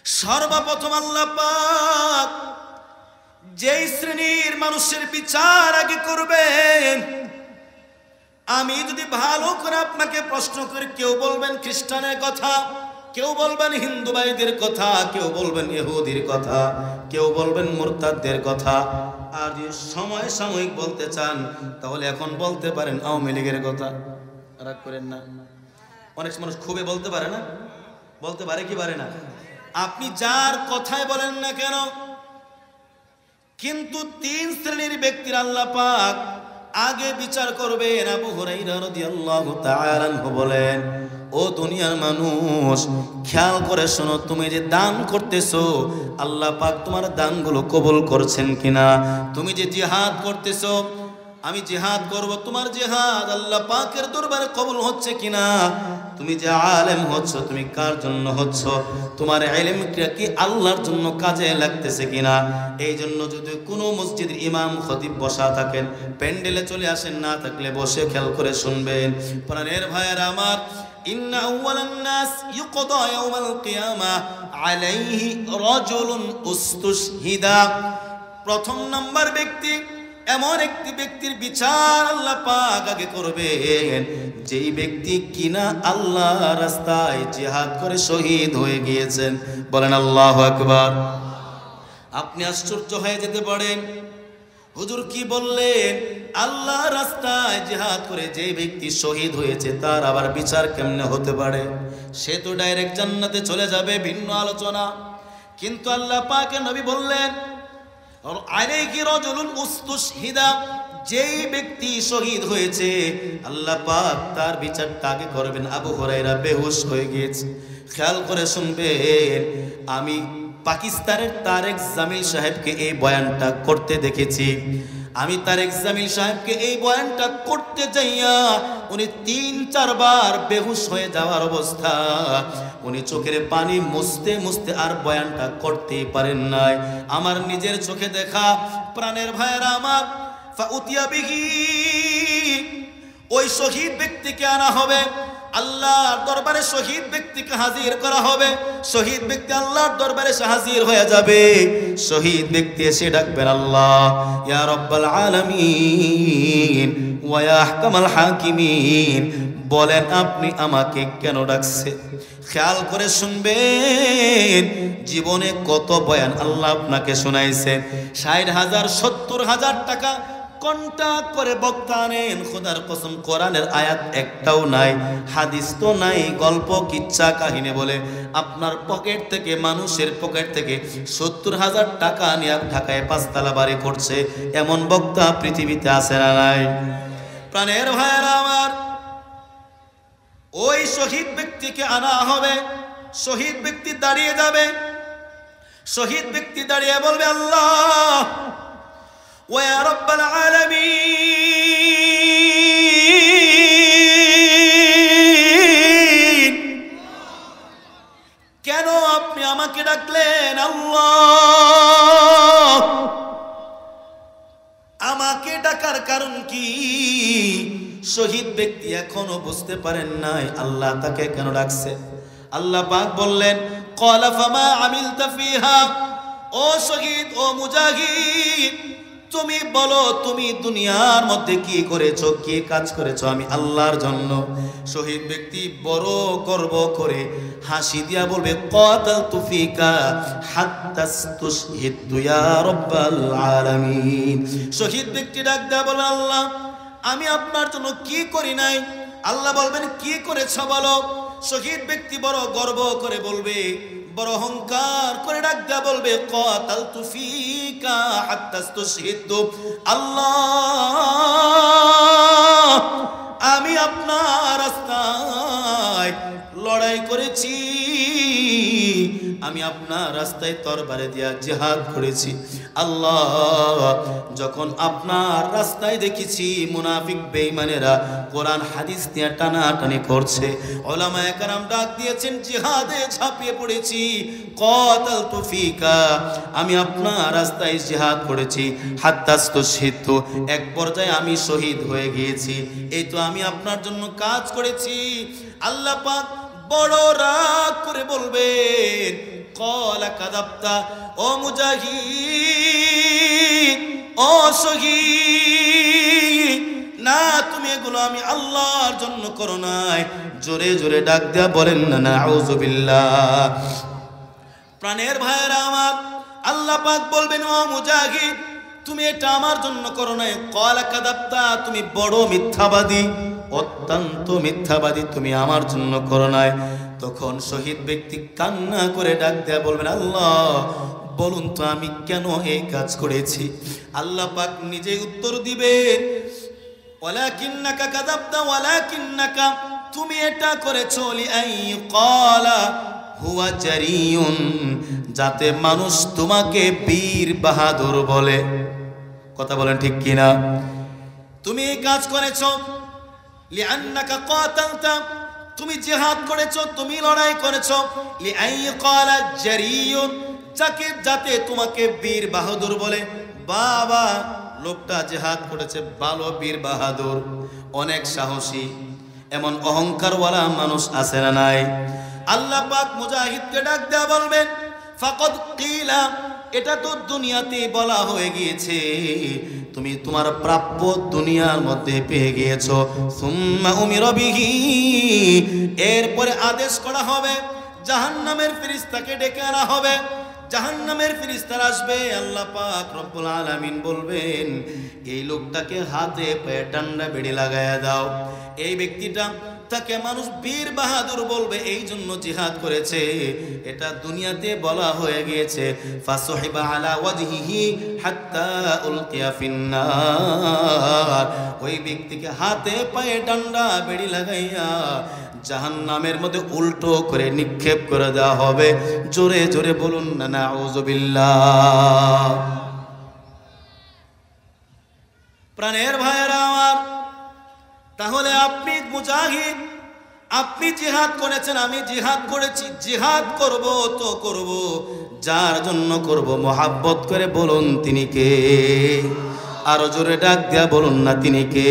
সর্বপ্রথম আল্লাহ পাক যেই শ্রেণীর মানুষের বিচার আগে করবেন, আমি যদি ভালো করে আপনাকে প্রশ্ন করি, কেউ বলবেন খ্রিস্টানের কথা, কেউ বলবেন হিন্দু ভাইদের কথা, কেউ বলবেন ইহুদির কথা, কেউ বলবেন মুরতাদদের কথা। আর যদি সময় সাময়িক বলতে চান, তাহলে এখন বলতে পারেন আওয়ামী লীগের কথা। রাগ করেন না, অনেক মানুষ খুবই বলতে পারে না, বলতে পারে কি পারে না? আপনি যার কথাই বলেন না কেন, কিন্তু 3 শ্রেণীর ব্যক্তির আল্লাহ পাক আগে বিচার করবেন। আবু হুরায়রা রাদিয়াল্লাহু তাআলা আনহু বলেন, ও দুনিয়ার মানুষ, খেয়াল করে শোনো, তুমি যে দান করতেছো, আল্লাহ পাক তোমার দানগুলো কবুল করছেন কিনা? তুমি যে জিহাদ করতেছো, আমি জিহাদ করব, তোমার জিহাদ আল্লাহ পাকের দরবারে কবুল হচ্ছে কিনা? তুমি যে আলেম হচ্ছ, তুমি কার জন্য হচ্ছ? তোমার ইলমটা কি আল্লাহর জন্য কাজে লাগতেছে কিনা? এই জন্য যদি কোনো মসজিদের ইমাম খতিব বসা থাকেন, প্যান্ডেলে চলে আসেন, না থাকলে বসে খেয়াল করে শুনবেন। প্রাণের ভাইয়েরা আমার, ইন্না আউওয়ালান নাস ইউকদা ইয়াউমাল কিয়ামাহ আলাইহি রাজুলুন উস্তুশহিদা, প্রথম নাম্বার ব্যক্তি, এমন একটি ব্যক্তির বিচার আল্লাহ পাক আগে করবেন, যেই ব্যক্তি কিনা আল্লাহ রাস্তায় জিহাদ করে শহীদ হয়ে গিয়েছেন। বলেন আল্লাহু আকবার। আপনি আশ্চর্য হয়ে যেতে পারেন, হুজুর কি বললেন? আল্লাহ রাস্তায় জিহাদ করে যে ব্যক্তি শহীদ হয়েছে, তার আবার বিচার কেমনে হতে পারে? সে তো ডাইরেক্ট জান্নাতে চলে যাবে, ভিন্ন আলোচনা। কিন্তু আল্লাহ পাকের নবী বললেন, আলাইহি রাজুলুন উস্তুশহিদা, যেই ব্যক্তি শহীদ হয়েছে, আল্লাহ পাক তার বিচারটা আগে করবেন। আবু হুরায়রা বেহুশ হয়ে গিয়েছে, খেয়াল করে শুনবেন, আমি পাকিস্তানের তারেক জামিল সাহেবকে এই বয়ানটা করতে দেখেছি। আমি তারেক জামিল সাহেবকে এই বয়ানটা করতে যাইয়া উনি 3-4 বার বেহুশ হয়ে যাওয়ার অবস্থা, উনি চোখের পানি মুছতে মুছতে আর বয়ানটা করতেই পারেন নাই। আমার নিজের চোখে দেখা প্রাণের ভাইয়েরা আমার, ফাউতিয়া বিহি, ওই শহীদ ব্যক্তিকে আনা হবে, আল্লাহর দরবারে শহীদ ব্যক্তিকে হাজির করা হবে। শহীদ ব্যক্তি আল্লাহর দরবারে এসে হাজির হয়ে যাবে। শহীদ ব্যক্তি এসে ডাকবেন, আল্লাহ ইয়া রাব্বাল আলামিন ওয়া ইয়া আহকামাল হাকিমিন, বলেন আপনি আমাকে কেন ডাকছেন? খেয়াল করে শুনবেন, জীবনে কত বয়ান আল্লাহ আপনাকে শোনাইছেন। 60,000 70,000 টাকা কন্টাক্ট করে বক্তা আনেন, খোদার কসম কোরআনের আয়াত একটাও নাই, হাদিস তো নাই, গল্প কিচ্ছা কাহিনী বলে আপনার পকেট থেকে, মানুষের পকেট থেকে 70,000 টাকা নিয়ে ঢাকায় 5 তলা বাড়ি করছে, এমন বক্তা পৃথিবীতে আছে না নাই? প্রাণের ভাইয়েরা আমার, ওই শহীদ ব্যক্তিকে আনা হবে। শহীদ ব্যক্তি দাঁড়িয়ে যাবে। শহীদ ব্যক্তি দাঁড়িয়ে বলবে, আল্লাহ ওয়া রাব্বাল আলামিন, কেন আপনি আমাকে ডাকলেন? আল্লাহ, আমাকে ডাকার কারণ কি? শহীদ ব্যক্তি এখনো বুঝতে পারেন নাই আল্লাহ তাকে কেন ডাকছে। আল্লাহ পাক বললেন, ক্বালা ফামা আমিলতা ফিহা, ও শহীদ, ও মুজাহিদ, তুমি বলো তুমি দুনিয়ার মধ্যে কি করেছো, কি কাজ করেছো আমি আল্লাহর জন্য। শহীদ ব্যক্তি বড় গর্ব করে হাসি দিয়া বলবে, ক্বাতালতু ফিকা হাত্তা তুশহিদু ইয়া রাব্বাল আলামিন। শহীদ ব্যক্তি ডাক দেয়া বলে, আল্লাহ আমি আপনার জন্য কি করি নাই? আল্লাহ বলবেন, কি করেছ বলো। শহীদ ব্যক্তি বড় গর্ব করে বলবে, বড় অহংকার করে ডাক দেয়া বলবে, ক্বাতালতু ফিকা হাত্তা তুশহিদু, আল্লাহ আমি আপনার রাস্তায় লড়াই করেছি, আমি আপনার রাস্তায় তরবারে দিয়া জিহাদ করেছি। আল্লাহ, যখন আপনার রাস্তায় দেখেছি মুনাফিক বেঈমানেরা কোরআন হাদিস নিয়ে টানাটানি করছে, উলামায়ে কেরাম ডাক দিয়েছেন, জিহাদে ঝাঁপিয়ে পড়েছি। ক্বাতালতু ফিকা, আমি আপনার রাস্তায় জিহাদ করেছি। হাত্তা তুশহিদু, এক পর্যায়ে আমি শহীদ হয়ে গিয়েছি। এই তো আমি আপনার জন্য কাজ করেছি। আল্লাহ পাক বড় রাগ করে বলবেন, ক্বালা কাযাবতা, ও মুজাহিদ, ও শহীদ, না তুমি এগুলো আমি আল্লাহর জন্য করো নাই। জোরে জোরে ডাক দেয়া বলেন না নাউযুবিল্লাহ। প্রাণের ভাইয়েরা আমার, আল্লাহ পাক বলবেন, ও মুজাহিদ তুমি এটা আমার জন্য করো নাই। ক্বালা কাযাবতা, তুমি বড় মিথ্যাবাদী, অত্যন্ত মিথ্যাবাদী, তুমি আমার জন্য করো নাই। তখন শহীদ ব্যক্তি কান্না করে ডাক দেয়া বলবেন, আল্লাহ বলুন তো আমি কেন এই কাজ করেছি? আল্লাহ পাক নিজে উত্তর দিবেন, ওয়ালাকিন্নাকা কাযাবতা, ওয়ালাকিন্নাকা, তুমি এটা করেছো লিআই ক্বালা হুয়া জারিয়ুন, যাতে মানুষ তোমাকে বীর বাহাদুর বলে। কথা বলেন ঠিক কিনা? তুমি এই কাজ করেছো লিআন্নাকা ক্বাতালতা, তুমি জিহাদ করেছো, তুমি লড়াই করেছো। লিআই ক্বালা জারিয়ুন, যাতে তোমাকে বীর বাহাদুর বলে। বাবা, লোকটা জিহাদ করেছে, ভালো বীর বাহাদুর, অনেক সাহসী, এমন অহংকারওয়ালা মানুষ আছে না নাই? আল্লাহ পাক মুজাহিদকে ডাক দেয়া বলবেন, ফাকাদ কিলা, এটা তো দুনিয়াতে বলা হয়ে গিয়েছে, তুমি তোমার প্রাপ্য দুনিয়ার মধ্যে পেয়ে গিয়েছো। সুম্মা উমিরা বিহি, এরপরে আদেশ করা হবে, জাহান্নামের ফেরেশতাকে ডেকে আনা হবে। জাহান্নামের ফেরেশতারা আসবে, আল্লাহ পাক রব্বুল আলামিন বলবেন, এই লোকটাকে হাতে পায়ে ডান্ডা বেড়ি লাগায়া দাও। এই ব্যক্তিটা তাকে মানুষ বীর বাহাদুর বলবে, এই জন্য জিহাদ করেছে। এটা দুনিয়াতে বলা হয়ে গিয়েছে, ফাসহিবা আলা ওয়াজহিহি হাত্তা উলকিয়া ফিন্নার। ওই ব্যক্তিকে হাতে পায়ে ডান্ডা বেড়ি লাগাইয়া জাহান্নামের মধ্যে উল্টো করে নিক্ষেপ করে দেওয়া হবে। জোরে জোরে বলুন না নাউযুবিল্লাহ। প্রাণের ভাইয়েরা আমার, তাহলে আপনি মুজাহিদ, আপনি জিহাদ করেছেন, আমি জিহাদ করেছি। জিহাদ করব তো করব, যার জন্য করব মহাব্বত করে বলুন তিনি কে? আরো জোরে ডাক দিয়া বলুন না তিনি কে?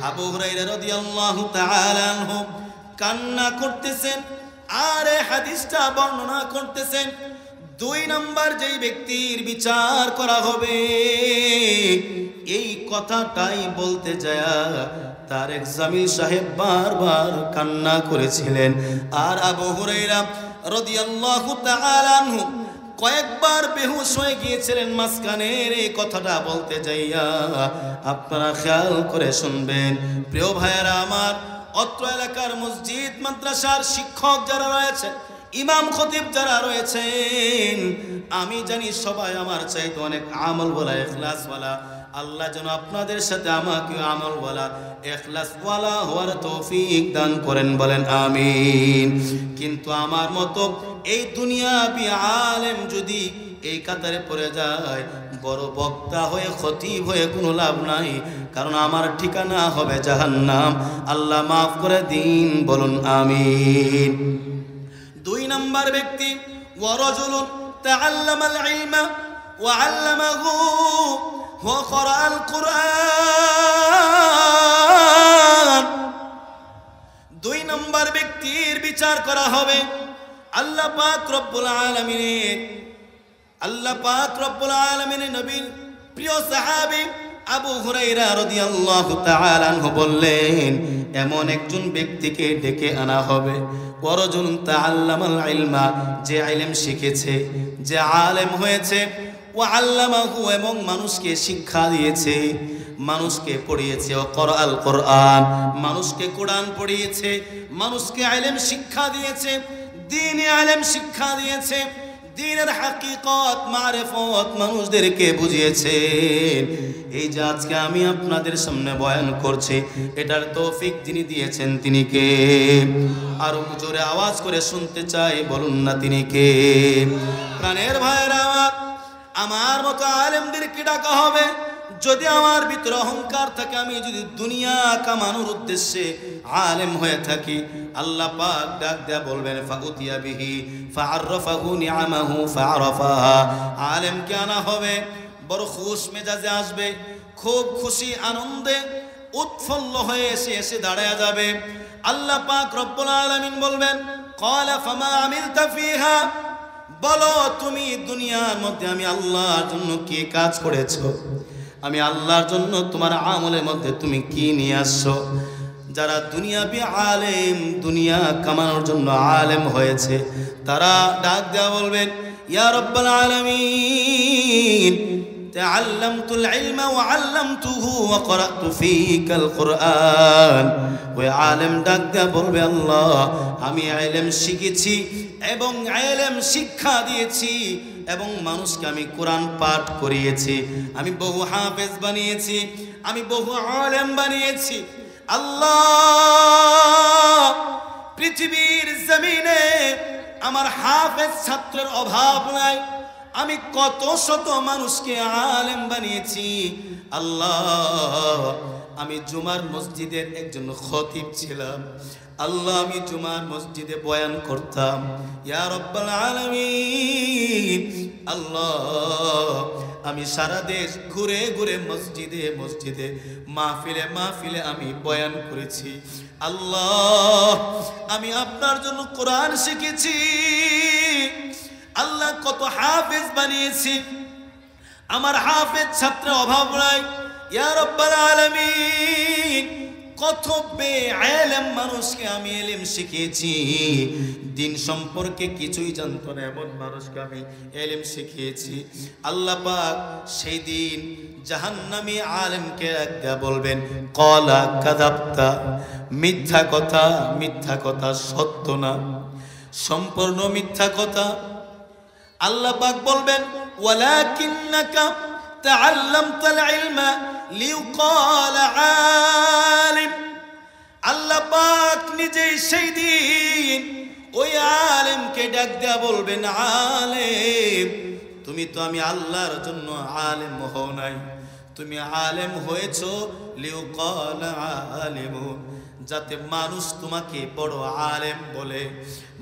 আবু হুরায়রা রাদিয়াল্লাহু তাআলা আনহু কান্না করতেছেন আর এই হাদিসটা বর্ণনা করতেছেন। 2 নম্বর যেই ব্যক্তির বিচার করা হবে, এই কথাটাই বলতে যায় তারেক জামিল সাহেব বারবার কান্না করেছিলেন। আর আবু হুরায়রা রাদিয়াল্লাহু তাআলা আনহু কয়েকবার বেহুশ হয়ে গিয়েছিলেন মাঝখানের এই কথাটা বলতে যাইয়া। আপনারা খেয়াল করে শুনবেন প্রিয় ভাইয়েরা আমার, অত্র এলাকার মসজিদ মাদ্রাসার শিক্ষক যারা রয়েছেন, ইমাম খতিব যারা রয়েছেন, আমি জানি সবাই আমার চাইতে অনেক আমলওয়ালা, ইখলাসওয়ালা। আল্লাহ যেন আপনাদের সাথে আমাকে আমলওয়ালা, ইখলাসওয়ালা হওয়ার তৌফিক দান করেন, বলেন আমিন। কিন্তু আমার মতো এই দুনিয়াবি আলেম যদি এই কাতারে পড়ে যায়, বড় বক্তা হয়ে খতিব হয়ে কোনো লাভ নাই, কারণ আমার ঠিকানা হবে জাহান্নাম। আল্লাহ মাফ করে দিন, বলুন আমিন। 2 নম্বর ব্যক্তি, ওয়ারাজুলুন তাআল্লামাল ইলমা ওয়া আল্লামাহু ওয়া ক্বরাআল কুরআন। 2 নম্বর ব্যক্তির বিচার করা হবে। আল্লাহ পাক রব্বুল আলামিনের নবীর প্রিয় সাহাবী আবু হুরায়রা রাদিয়াল্লাহু তাআলা আনহু বললেন, এমন একজন ব্যক্তিকে ডেকে আনা হবে, ওয়ারাজুলুন তাআল্লামাল ইলমা, যে ইলম শিখেছে, যে আলেম হয়েছে, ওয়া আল্লামাহু, এবং মানুষকে শিক্ষা দিয়েছে, মানুষকে পড়িয়েছে, ও ক্বরাআল কুরআন, মানুষকে কোরআন পড়িয়েছে, মানুষকে ইলম শিক্ষা দিয়েছে, দ্বীনি ইলম শিক্ষা দিয়েছে, দ্বীনের হাকিকত মারিফত মানুষদেরকে বুঝিয়েছেন। এই যে আজকে আমি আপনাদের সামনে বয়ান করছি, এটার তৌফিক যিনি দিয়েছেন তিনি কে? আর জোরে আওয়াজ করে শুনতে চাই, বলুন না তিনি কে? প্রাণের ভাইয়েরা আমার, আমার মতো আলেমদেরকে ডাকা হবে। যদি আমার ভিতরে অহংকার থাকে, আমি যদি দুনিয়া কামানোর উদ্দেশ্যে আলেম হয়ে থাকি, আল্লাহ পাক ডাক দেয়া বলবেন, ফাউতিয়া বিহি ফাআররাফাহু নিআমাহু ফাআরাফাহা। আলেমকে আনা হবে, বড় খুশ মেজাজে আসবে, খুব খুশি আনন্দে উৎফুল্ল হয়ে এসে দাঁড়ায়া যাবে। আল্লাহ পাক রব্বুল আলামিন বলবেন, ক্বালা ফামা আমিলতা ফিহা, বলো তুমি দুনিয়ার মধ্যে আমি আল্লাহর জন্য কি কাজ করেছো, আমি আল্লাহর জন্য তোমার আমলের মধ্যে তুমি কি নিয়ে আসছো। যারা দুনিয়াবি আলেম, দুনিয়া কামানোর জন্য আলেম হয়েছে, তারা ডাক দেওয়া বলবেন, ইয়া রাব্বাল আলামিন, তাআল্লামতুল ইলমা ওয়া আল্লামতুহু ওয়া ক্বরাতু ফীকাল কুরআন। ওই আলেম ডাক দেওয়া বলবে, আল্লাহ আমি ইলম শিখেছি এবং ইলম শিক্ষা দিয়েছি এবং মানুষকে আমি কোরআন পাঠ করিয়েছি, আমি বহু হাফেজ বানিয়েছি, আমি বহু আলেম বানিয়েছি। আল্লাহ, পৃথিবীর জমিনে আমার হাফেজ ছাত্রের অভাব নাই, আমি কত শত মানুষকে আলেম বানিয়েছি। আল্লাহ, আমি জুমার মসজিদের একজন খতিব ছিলাম। আল্লাহ, আমি জুমার মসজিদে বয়ান করতাম। ইয়া রাব্বাল আলামিন, আল্লাহ আমি সারা দেশ ঘুরে ঘুরে মসজিদে মসজিদে মাহফিলে মাহফিলে আমি বয়ান করেছি। আল্লাহ, আমি আপনার জন্য কোরআন শিখেছি। আল্লাহ, কত হাফেজ বানিয়েছি, আমার হাফেজ ছাত্রের অভাব নাই। ইয়া রাব্বাল আলামিন, কত বেইলম মানুষকে আমি ইলম শিখিয়েছি, দিন সম্পর্কে কিছুই জানতো না এমন মানুষকে আমি ইলম শিখিয়েছি। আল্লাহ পাক সেই দিন জাহান্নামী আলেমকে একদা বলবেন ক্বালা কাযাবতা, মিথ্যা কথা, মিথ্যা কথা, সত্য না, সম্পূর্ণ মিথ্যা কথা। আল্লাহ পাক বলবেন ওয়ালাকিন্নাকা তাআল্লামতাল ইলমা লিয়ুকালা আলিম। আল্লাহ পাক নিজেই সেই দিন ওই আলেমকে ডাক দেয়া বলবেন আলেম, তুমি তো আমি আল্লাহর জন্য আলেম হও নাই, তুমি আলেম হয়েছো লিয়ুকালা আলিমুন, যাতে মানুষ তোমাকে বড় আলেম বলে,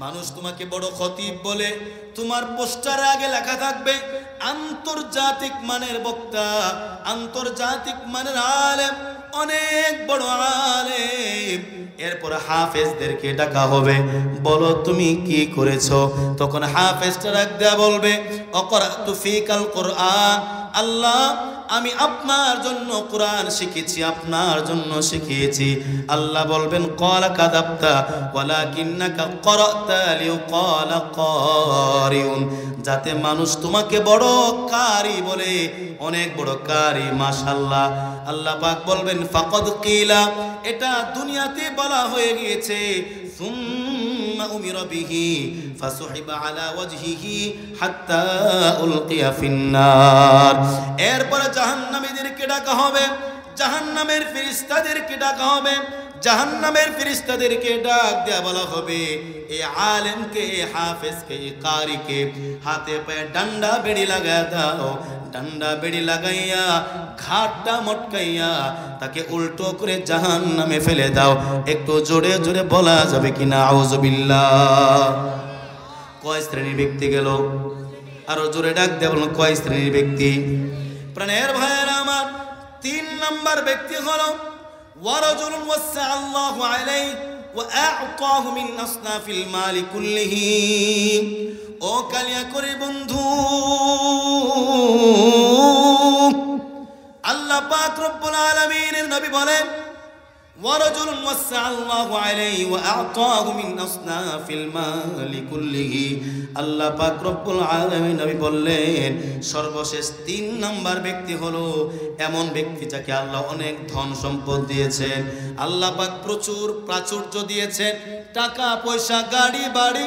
মানুষ তোমাকে বড় খতিব বলে। তোমার পোস্টারে আগে লেখা থাকবে আন্তর্জাতিক মানের বক্তা, আন্তর্জাতিক মানের আলেম, অনেক বড় আলেম। এরপর হাফেজদেরকে ডাকা হবে, বলো তুমি কি করেছো? তখন হাফেজটা ডাক দেয়া বলবে অকরাতু ফিকাল কুরআন, আল্লাহ আমি আপনার জন্য কোরআন শিখেছি, আপনার জন্য শিখিয়েছি। আল্লাহ বলবেন ক্বালা কাযাবতা ওয়ালাকিন্নাকা ক্বারাতা লিয়ুকালা ক্বারিউন, যাতে মানুষ তোমাকে বড় কারি বলে, অনেক বড় কারি, মাশাআল্লাহ। আল্লাহ পাক বলবেন ফাকাদ কিলা, এটা দুনিয়াতে বলা হয়ে গিয়েছে। সুম্মা উমিরা বিহি ফাসুহিবা আলা ওয়াজহিহি হাত্তা উলকিয়া ফিন্নার। এরপর জাহান্নামীদেরকে ডাকা হবে, জাহান্নামের ফেরেশতাদেরকে ডাকা হবে, জাহান্নামের ফেরেশতাদেরকে ডাক দেয়া বলা হবে এই আলেমকে, এই হাফেজকে, এই কারিকে হাতে পায়ে ডান্ডা বেড়ি লাগায়া দাও, ডান্ডা বেড়ি লাগাইয়া ঘাটটা মটকাইয়া তাকে উল্টো করে জাহান্নামে ফেলে দাও। একটু জোরে জোরে বলা যাবে কিনা আউযুবিল্লাহ? কয় শ্রেণীর ব্যক্তি গেল? আরো জোরে ডাক দেয়া বলুন কয় শ্রেণীর ব্যক্তি? প্রাণের ভাইয়েরা আমার, 3 নাম্বার ব্যক্তি হলো ওয়ারাজুলুন ওয়াসআ আল্লাহু আলাইহি ওয়া আ'তাহু মিন আসনাফিল মালি কুল্লিহি। ও কালিয়া করে বন্ধু, আল্লাহ পাক রব্বুল আলামিনের নবী বলেন ওয়ারাজুলুন ওয়াসআ আল্লাহু আলাইহি ওয়া আ'তাহু মিন আসনাফিল মালি কুল্লিহি। আল্লাহ পাক রব্বুল আলামিন নবী বললেন সর্বশেষ 3 নাম্বার ব্যক্তি হলো এমন ব্যক্তি যাকে আল্লাহ অনেক ধন সম্পদ দিয়েছেন, আল্লাহ পাক প্রচুর প্রাচুর্য দিয়েছেন, টাকা পয়সা গাড়ি বাড়ি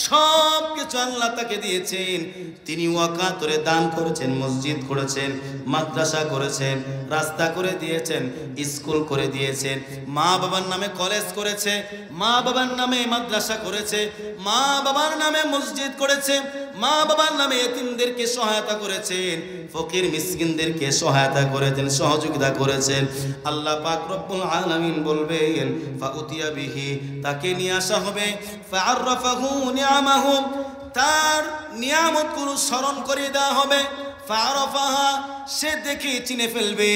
সব কিছু আল্লাহ তাকে দিয়েছেন। তিনি ওয়াকাতরে দান করেছেন, মসজিদ করেছেন, মাদ্রাসা করেছেন, রাস্তা করে দিয়েছেন, স্কুল করে দিয়েছেন, মা বাবার নামে কলেজ করেছে, মা বাবার নামে মাদ্রাসা করেছে, মা বাবার নামে মসজিদ করেছে, মা বাবার নামে এতিমদেরকে সহায়তা করেছেন, ফকির মিসকিনদেরকে সহায়তা করেছেন, সহযোগিতা করেছেন। আল্লাহ পাক রব্বুল আলামিন বলবেন ফাউতিয়া বিহি, তাকে নিয়ে আসা হবে, ফাআররাফাহু নিআমাহু, তার নিয়ামতগুলো স্মরণ করে দেওয়া হবে, ফাআরাফাহা, সে দেখে চিনে ফেলবে।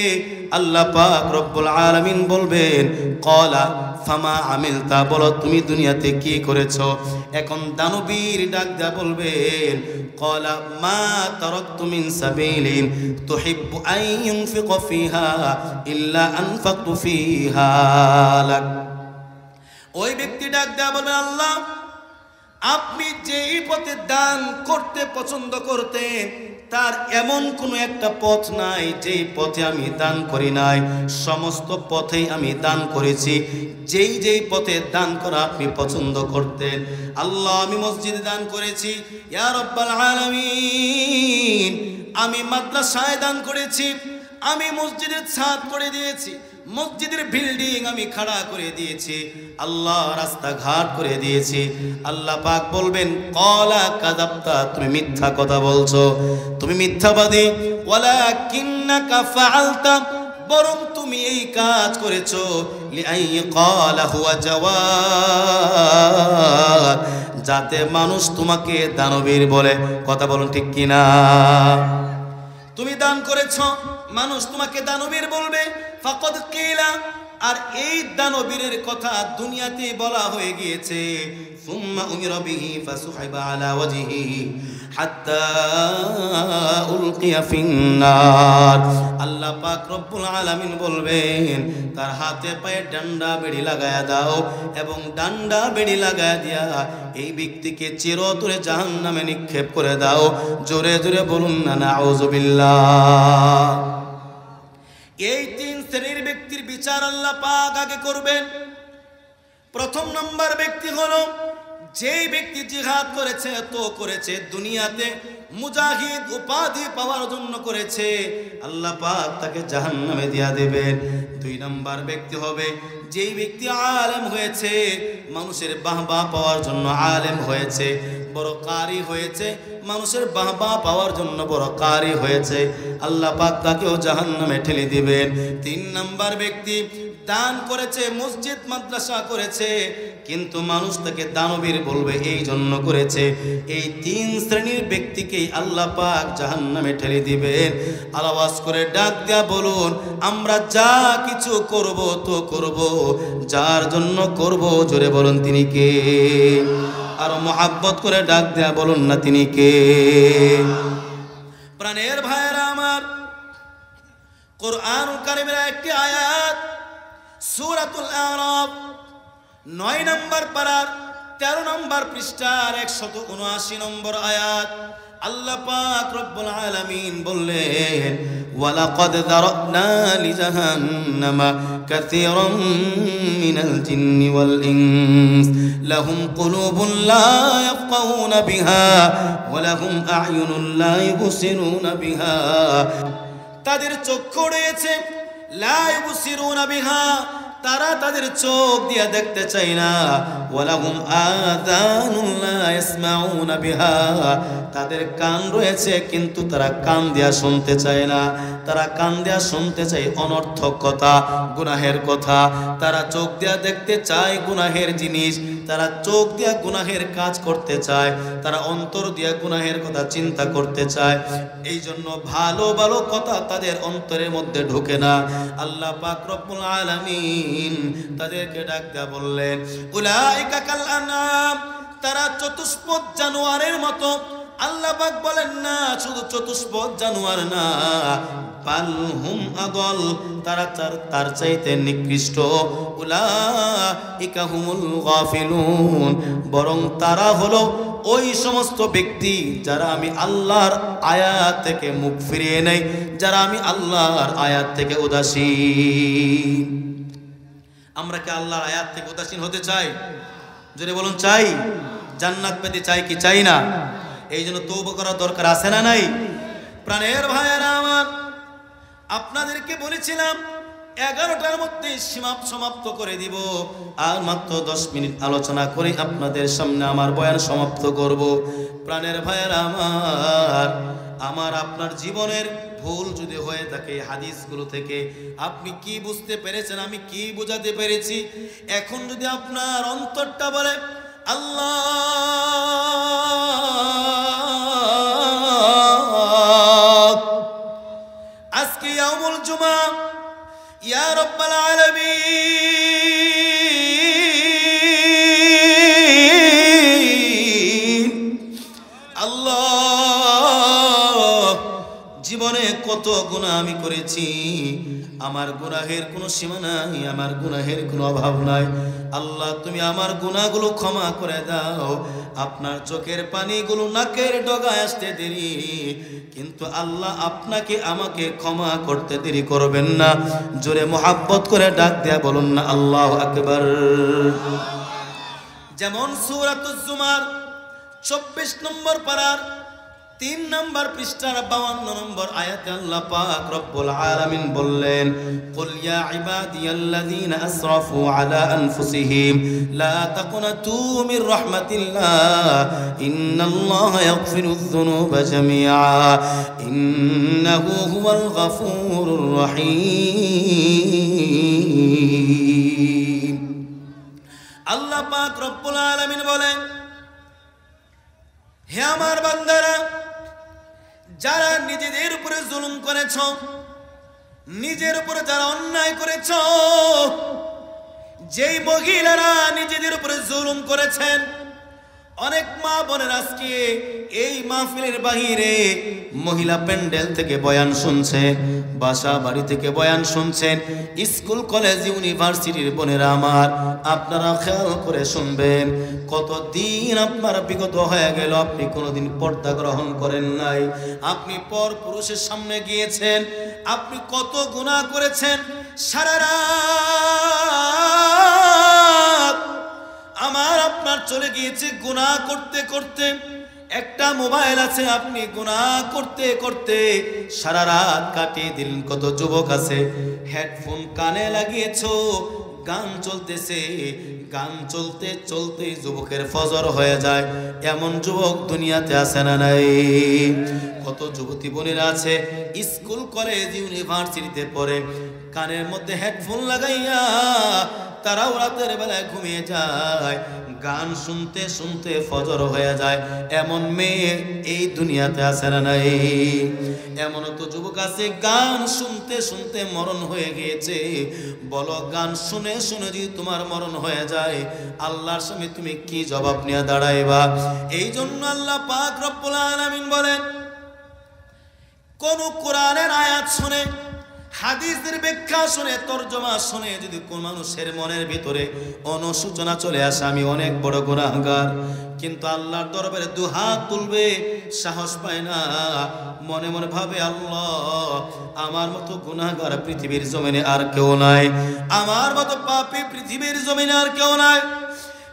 আল্লাহ পাক রব্বুল আলামিন বলবেন ক্বালা ফামা আমিলতা, বলো তুমি দুনিয়াতে কি করেছো? এখন দানবীর ডাক দেয়া বলবেন ক্বালা মা তারাকতু মিন সাবিলিন তুহিব্বু আন ইউনফিকা ফিহা ইল্লা আনফাকতু ফিহা লাক। ওই ব্যক্তি ডাক দেয়া বলবেন আল্লাহ আপনি যেই পথে দান করতে পছন্দ করতেন তার এমন কোনো একটা পথ নাই যেই পথে আমি দান করি নাই, সমস্ত পথেই আমি দান করেছি। যেই যেই পথে দান করা আপনি পছন্দ করতেন, আল্লাহ আমি মসজিদে দান করেছি, ইয়া রাব্বাল আলামিন আমি মাদ্রাসায় দান করেছি, আমি মসজিদের ছাদ করে দিয়েছি, মসজিদের বিল্ডিং আমি খাড়া করে দিয়েছি, আল্লাহ রাস্তাঘাট করে দিয়েছি। আল্লাহ পাক বলবেন ক্বালা কাযাবতা, তুমি মিথ্যা কথা বলছো, তুমি মিথ্যাবাদী। ওয়ালাকিন্নাকা ফাআলতা, বরং তুমি এই কাজ করেছো লিআই ক্বালা হুয়া জাওয়াদ, যাতে মানুষ তোমাকে দানবীর বলে। কথা বলুন ঠিক কিনা? তুমি দান করেছো, মানুষ তোমাকে দানবীর বলবে। ফাকাদ কিলা, আর এই দানবীরের কথা দুনিয়াতে বলা হয়ে গিয়েছে। সুম্মা উমিরা বিহি ফাসুহিবা আলা ওয়াজহিহি, হাত্তা উলকিয়া ফিন্নার। আল্লাহ পাক রব্বুল আলামিন বলবেন তার হাতে পায়ে ডান্ডা বেড়ি লাগায়া দাও এবং ডান্ডা বেড়ি লাগায়া দিয়া এই ব্যক্তিকে চিরতরে জাহান্নামে নিক্ষেপ করে দাও। জোরে জোরে বলুন না নাউযুবিল্লাহ। এই তিন শ্রেণীর ব্যক্তির বিচার আল্লাহ পাক আগে করবেন। প্রথম নাম্বার ব্যক্তি হলো যেই ব্যক্তি জিহাদ করেছে তো করেছে দুনিয়াতে মুজাহিদ উপাধি পাওয়ার জন্য করেছে, আল্লাহ পাক তাকে জাহান্নামে দিয়া দেবেন। দুই নাম্বার ব্যক্তি হবে যেই ব্যক্তি আলেম হয়েছে, মানুষের বাহবা পাওয়ার জন্য আলেম হয়েছে, বড় কারি হয়েছে, মানুষের বাহবা পাওয়ার জন্য বড় কারি হয়েছে, আল্লাহ পাক তাকেও জাহান্নামে ঠেলে দিবেন। তিন নাম্বার ব্যক্তি দান করেছে, মসজিদ মাদ্রাসা করেছে, কিন্তু মানুষ তাকে দানবীর বলবে এই জন্য করেছে। এই তিন শ্রেণীর ব্যক্তিকেই আল্লাহ পাক জাহান্নামে ঠেলে দিবেন। আওয়াজ করে ডাক দেয়া বলুন, আমরা যা কিছু করব তো করব, যার জন্য করব, জোরে বলুন তিনি কে? আর মোহাব্বত করে ডাক দেয়া বলুন না তিনি কে? প্রাণের ভাইয়েরা আমার, কোরআনুল কারীমের একটি আয়াত সূরাতুল আরাফ 9 নম্বর পারার 13 নম্বর পৃষ্ঠার 179 নম্বর আয়াত, আল্লাহ পাক রব্বুল আলামিন বললেন ওয়ালাকাদ যারানা লিজাহান্নামা কাসীরাম মিনাল জিন্নি ওয়াল ইনস লাহুম কুলুবুন লা ইয়াফকাহুনা বিহা ওয়া লাহুম আ'য়ুনুন লা ইবসিরুনা বিহা। তাদের চক্ষু রয়েছে, লা ইবসিরুনা বিহা, তারা তাদের চোখ দিয়ে দেখতে চায় না, ওয়ালাহুম আযানুন লা ইয়াসমাউনা বিহা, তাদের কান রয়েছে কিন্তু তারা কান দিয়া শুনতে চায় না। তারা কান দিয়া শুনতে চায় অনর্থক কথা, গুনাহের কথা। তারা চোখ দিয়া দেখতে চায় গুনাহের জিনিস, তারা চোখ দিয়া গুনাহের কাজ করতে চায়, তারা অন্তর দিয়া গুনাহের কথা চিন্তা করতে চায়। এই জন্য ভালো ভালো কথা তাদের অন্তরের মধ্যে ঢোকে না। আল্লাহ পাক রব্বুল আলামিন তাদেরকে ডাক দেয়া বললেন উলাইকা কাল আনআম, তারা চতুষ্পদ জানোয়ারের মতো। আল্লাহ পাক বলেন না শুধু চতুষ্পদ জানোয়ার না, বাল হুম আদল, তারা তার চাইতে নিকৃষ্ট। উলাইকা হুমুল গাফিলুন, বরং তারা হলো ওই সমস্ত ব্যক্তি যারা আমি আল্লাহর আয়াত থেকে মুখ ফিরিয়ে নেই, যারা আমি আল্লাহর আয়াত থেকে উদাসীন। আমরা কি আল্লাহর আয়াত থেকে উদাসীন হতে চাই? জোরে বলুন চাই। জান্নাত পেতে চাই কি চাই না? এই জন্য তওবা করার দরকার আছে না নাই? প্রাণের ভাইয়েরা আমার, আপনাদেরকে বলেছিলাম 11টার মধ্যে সমাপ্ত করে দিব, আর মাত্র 10 মিনিট আলোচনা করে আপনাদের সামনে আমার বয়ান সমাপ্ত করব। প্রাণের ভাইয়েরা আমার আপনার জীবনের ভুল যদি হয়ে থাকে হাদিসগুলো থেকে আপনি কি বুঝতে পেরেছেন, আমি কি বোঝাতে পেরেছি, এখন যদি আপনার অন্তরটা বলে আল্লাহ আজকে ইয়াউমুল জুমা, ইয়া রাব্বাল আলামিন, আল্লাহ জীবনে কত গুনাহ আমি করেছি, আমার গুনাহের কোনো সীমা নাই, আমার গুনাহের কোনো অভাব নাই। আল্লাহ তুমি আমার গুনাহগুলো ক্ষমা করে দাও। আপনার চোখের পানিগুলো নাকের ডগায় আসতে দেরি, কিন্তু আল্লাহ আপনাকে আমাকে ক্ষমা করতে দেরি করবেন না। জোরে মোহাব্বত করে ডাক দেয়া বলুন না আল্লাহু আকবার। যেমন সূরাতুজ জুমার 24 নম্বর পারার 3 নম্বর পৃষ্ঠার 52 নম্বর আয়াতে আল্লাহ পাক রব্বুল আলামিন বললেন কুল ইয়া ইবাদিয়াল্লাযীনা আসরাফু আলা আনফুসিহিম লা তাকুনাতু মির রাহমাতিল্লাহ ইন্নাল্লাহা ইয়াগফিরুয যুনুবা জামিআ ইন্নাহু হুয়াল গফুরুর রহিম। আল্লাহ পাক রব্বুল আলামিন বলেন হে আমার বান্দারা, যারা নিজেদের উপরে জুলুম করেছ, নিজের উপরে যারা অন্যায় করেছ, যেই মহিলারা নিজেদের উপরে জুলুম করেছেন, অনেক মা বোনের আজকে এই মাহফিলের বাহিরে মহিলা প্যান্ডেল থেকে বয়ান শুনছেন, বাসা বাড়ি থেকে বয়ান শুনছেন, স্কুল কলেজ ইউনিভার্সিটির বোনেরা আমার, আপনারা খেয়াল করে শুনবেন। কতদিন আপনার বিগত হয়ে গেল, আপনি কোনোদিন পর্দা গ্রহণ করেন নাই, আপনি পর পুরুষের সামনে গিয়েছেন, আপনি কত গুনাহ করেছেন। সারা রাত আমার আপনার চলে গিয়েছে গুনাহ করতে করতে। একটা মোবাইল আছে, আপনি গুনাহ করতে করতে সারা রাত কাটিয়ে দিলেন। কত যুবক আছে হেডফোন কানে লাগিয়েছো, গান চলতেছে, গান চলতে চলতে যুবকের ফজর হয়ে যায়। এমন যুবক দুনিয়াতে আছে না নাই? কত যুবতী বোনেরা আছে স্কুল কলেজ ইউনিভার্সিটিতে পড়ে, কানের মধ্যে হেডফোন লাগাইয়া তারাও রাতের বেলায় ঘুমিয়ে যায়, গান শুনতে শুনতে ফজর হয়ে যায়। এমন মেয়ে এই দুনিয়াতে আছে না নাই? এমনও তো যুবক আছে গান শুনতে শুনতে মরণ হয়ে গিয়েছে। বলো, গান শুনে শুনে যদি তোমার মরণ হয়ে যায়, আল্লাহর সামনে তুমি কি জবাব নিয়ে দাঁড়াইবা? এই জন্য আল্লাহ পাক রব্বুল আলামিন বলেন, কোন কোরআনের আয়াত শুনে, হাদিসের ব্যাখ্যা শুনে, তরজমা শুনে যদি কোন মানুষের মনের ভিতরে অনুশোচনা চলে আসে, আমি অনেক বড় গুনাহগার, কিন্তু আল্লাহর দরবারে দুহাত তুলবে সাহস পায় না, মনে মনে ভাবে আল্লাহ আমার মতো গুনাহগার পৃথিবীর জমিনে আর কেউ নাই, আমার মতো পাপী পৃথিবীর জমিনে আর কেউ নাই।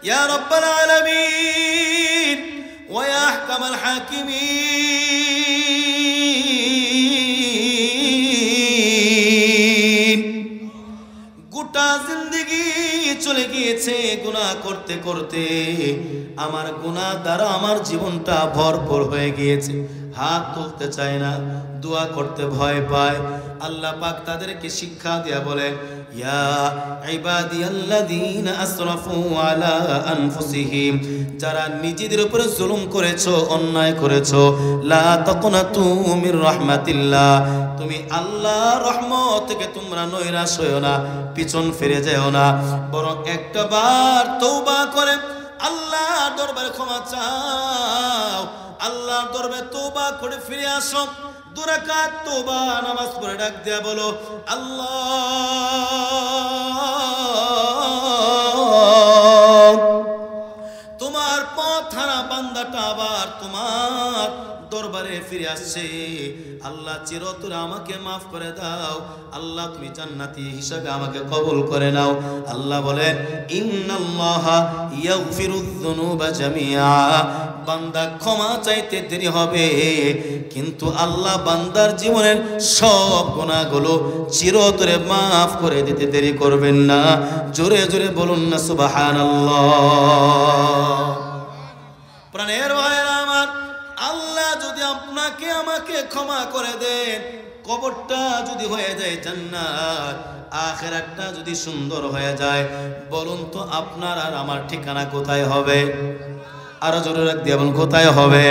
ইয়া রাব্বাল আলামিন ওয়া ইয়া আহকামাল হাকিমিন, গোটা জিন্দেগি চলে গিয়েছে গুনাহ করতে করতে, আমার গুনাহ দ্বারা আমার জীবনটা ভরপুর হয়ে গিয়েছে, হাত তুলতে চায় না, দোয়া করতে ভয় পায়। আল্লাহ পাক তাদেরকে শিক্ষা দিয়া বলে, ইয়া ইবাদিয়াল্লাযীনা আসরাফু আলা আনফুসিহিম, যারা নিজেদের উপরে জুলুম করেছো, অন্যায় করেছো, লা তাকুনাতু মির রাহমাতিল্লাহ, তুমি আল্লাহর রহমত থেকে তোমরা নৈরাশ হয়ো না, পিছন ফিরে যেও না, বরং একটা বার তওবা করে আল্লাহর দরবারে ক্ষমা চাও, আল্লাহর দরবারে তওবা করে ফিরে আসো। 2 রাকাত তওবা নামাজ পড়ে ডাক দিয়া বলো, আল্লাহ তোমার পথ হারা বান্দাটা আবার তোমার দরবারে ফিরে আসছে, আল্লাহ চিরতরে আমাকে মাফ করে দাও, আল্লাহ তুমি জান্নাতি হিসাবে আমাকে কবুল করে নাও। আল্লাহ বলেন, ইন্নাল্লাহা ইয়াগফিরুয যুনুবা জামিআ, বান্দা ক্ষমা চাইতে দেরি হবে, কিন্তু আল্লাহ বান্দার জীবনের সব গুনাহগুলো চিরতরে মাফ করে দিতে দেরি করবেন না। জোরে জোরে বলুন না সুবহানাল্লাহ। প্রাণের ভাইরা আমার, আল্লাহ যদি আপনাকে আমাকে ক্ষমা করে দেন, কবরটা যদি হয়ে যায় জান্নাত, আখিরাতটা যদি সুন্দর হয়ে যায়, বলুন তো আপনার আর আমার ঠিকানা কোথায় হবে? আরো জোরে রাখ দিয়ে বলুন, কোথায় হবে?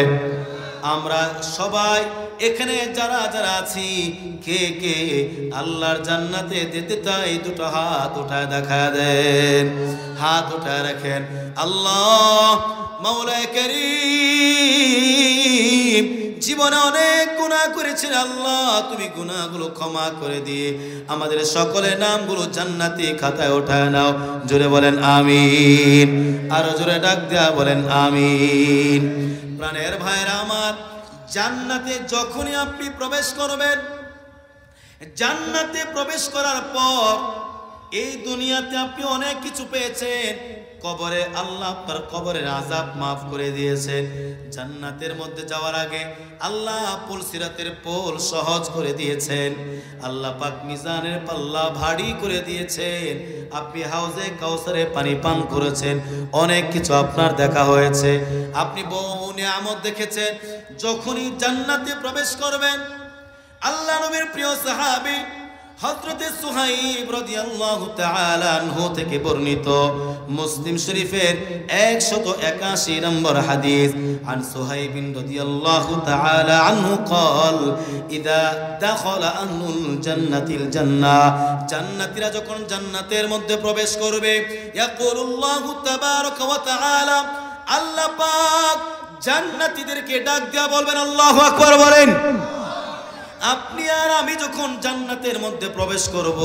আমরা সবাই এখানে যারা যারা আছি, কে কে আল্লাহর জান্নাতে যেতে চাই? 2টা হাত উঠায় দেখা দেন, হাত উঠায় রাখেন। আল্লাহ মাওলা কারীম, জীবনে অনেক গুনাহ করেছি আল্লাহ, তুমি গুনাহগুলো ক্ষমা করে দিয়ে আমাদের সকলের নামগুলো জান্নাতি খাতায় উঠায় নাও। জোরে বলেন আমিন, আরো জোরে ডাক দেয়া বলেন আমিন। প্রাণের ভাইরা আমার, জান্নাতে যখনই আপনি প্রবেশ করবেন, জান্নাতে প্রবেশ করার পর এই দুনিয়াতে আপনি অনেক কিছু পেয়েছেন, কবরে আল্লাহ আপনার কবরের আযাব মাফ করে দিয়েছেন। জান্নাতের মধ্যে যাওয়ার আগে আল্লাহ পুল সিরাতের পোল সহজ করে দিয়েছেন, আল্লাহ পাক মিজানের পাল্লা ভারী করে দিয়েছেন, আপনি হাউজে কাউসারে পানি পান করেছেন, অনেক কিছু আপনার দেখা হয়েছে, আপনি বহু নিয়ামত দেখেছেন। যখনই জান্নাতে প্রবেশ করবেন, আল্লাহ নবীর প্রিয় সাহাবী হযরতে সুহাইব রাদিয়াল্লাহু তাআলা আনহু থেকে বর্ণিত, মুসলিম শরীফের 181 নম্বর হাদিস, আন সুহাইব রাদিয়াল্লাহু তাআলা আনহু قال ইদা দাখালা আহলুল জান্নাতিল জান্নাহ, জান্নাতীরা যখন জান্নাতের মধ্যে প্রবেশ করবে, ইয়াকুলুল্লাহু তাবারাকা ওয়া তাআলা, আল্লাহ পাক জান্নাতীদেরকে ডাক দিয়া বলবেন আল্লাহু আকবার বলেন। আপনি আর আমি যখন জান্নাতের মধ্যে প্রবেশ করব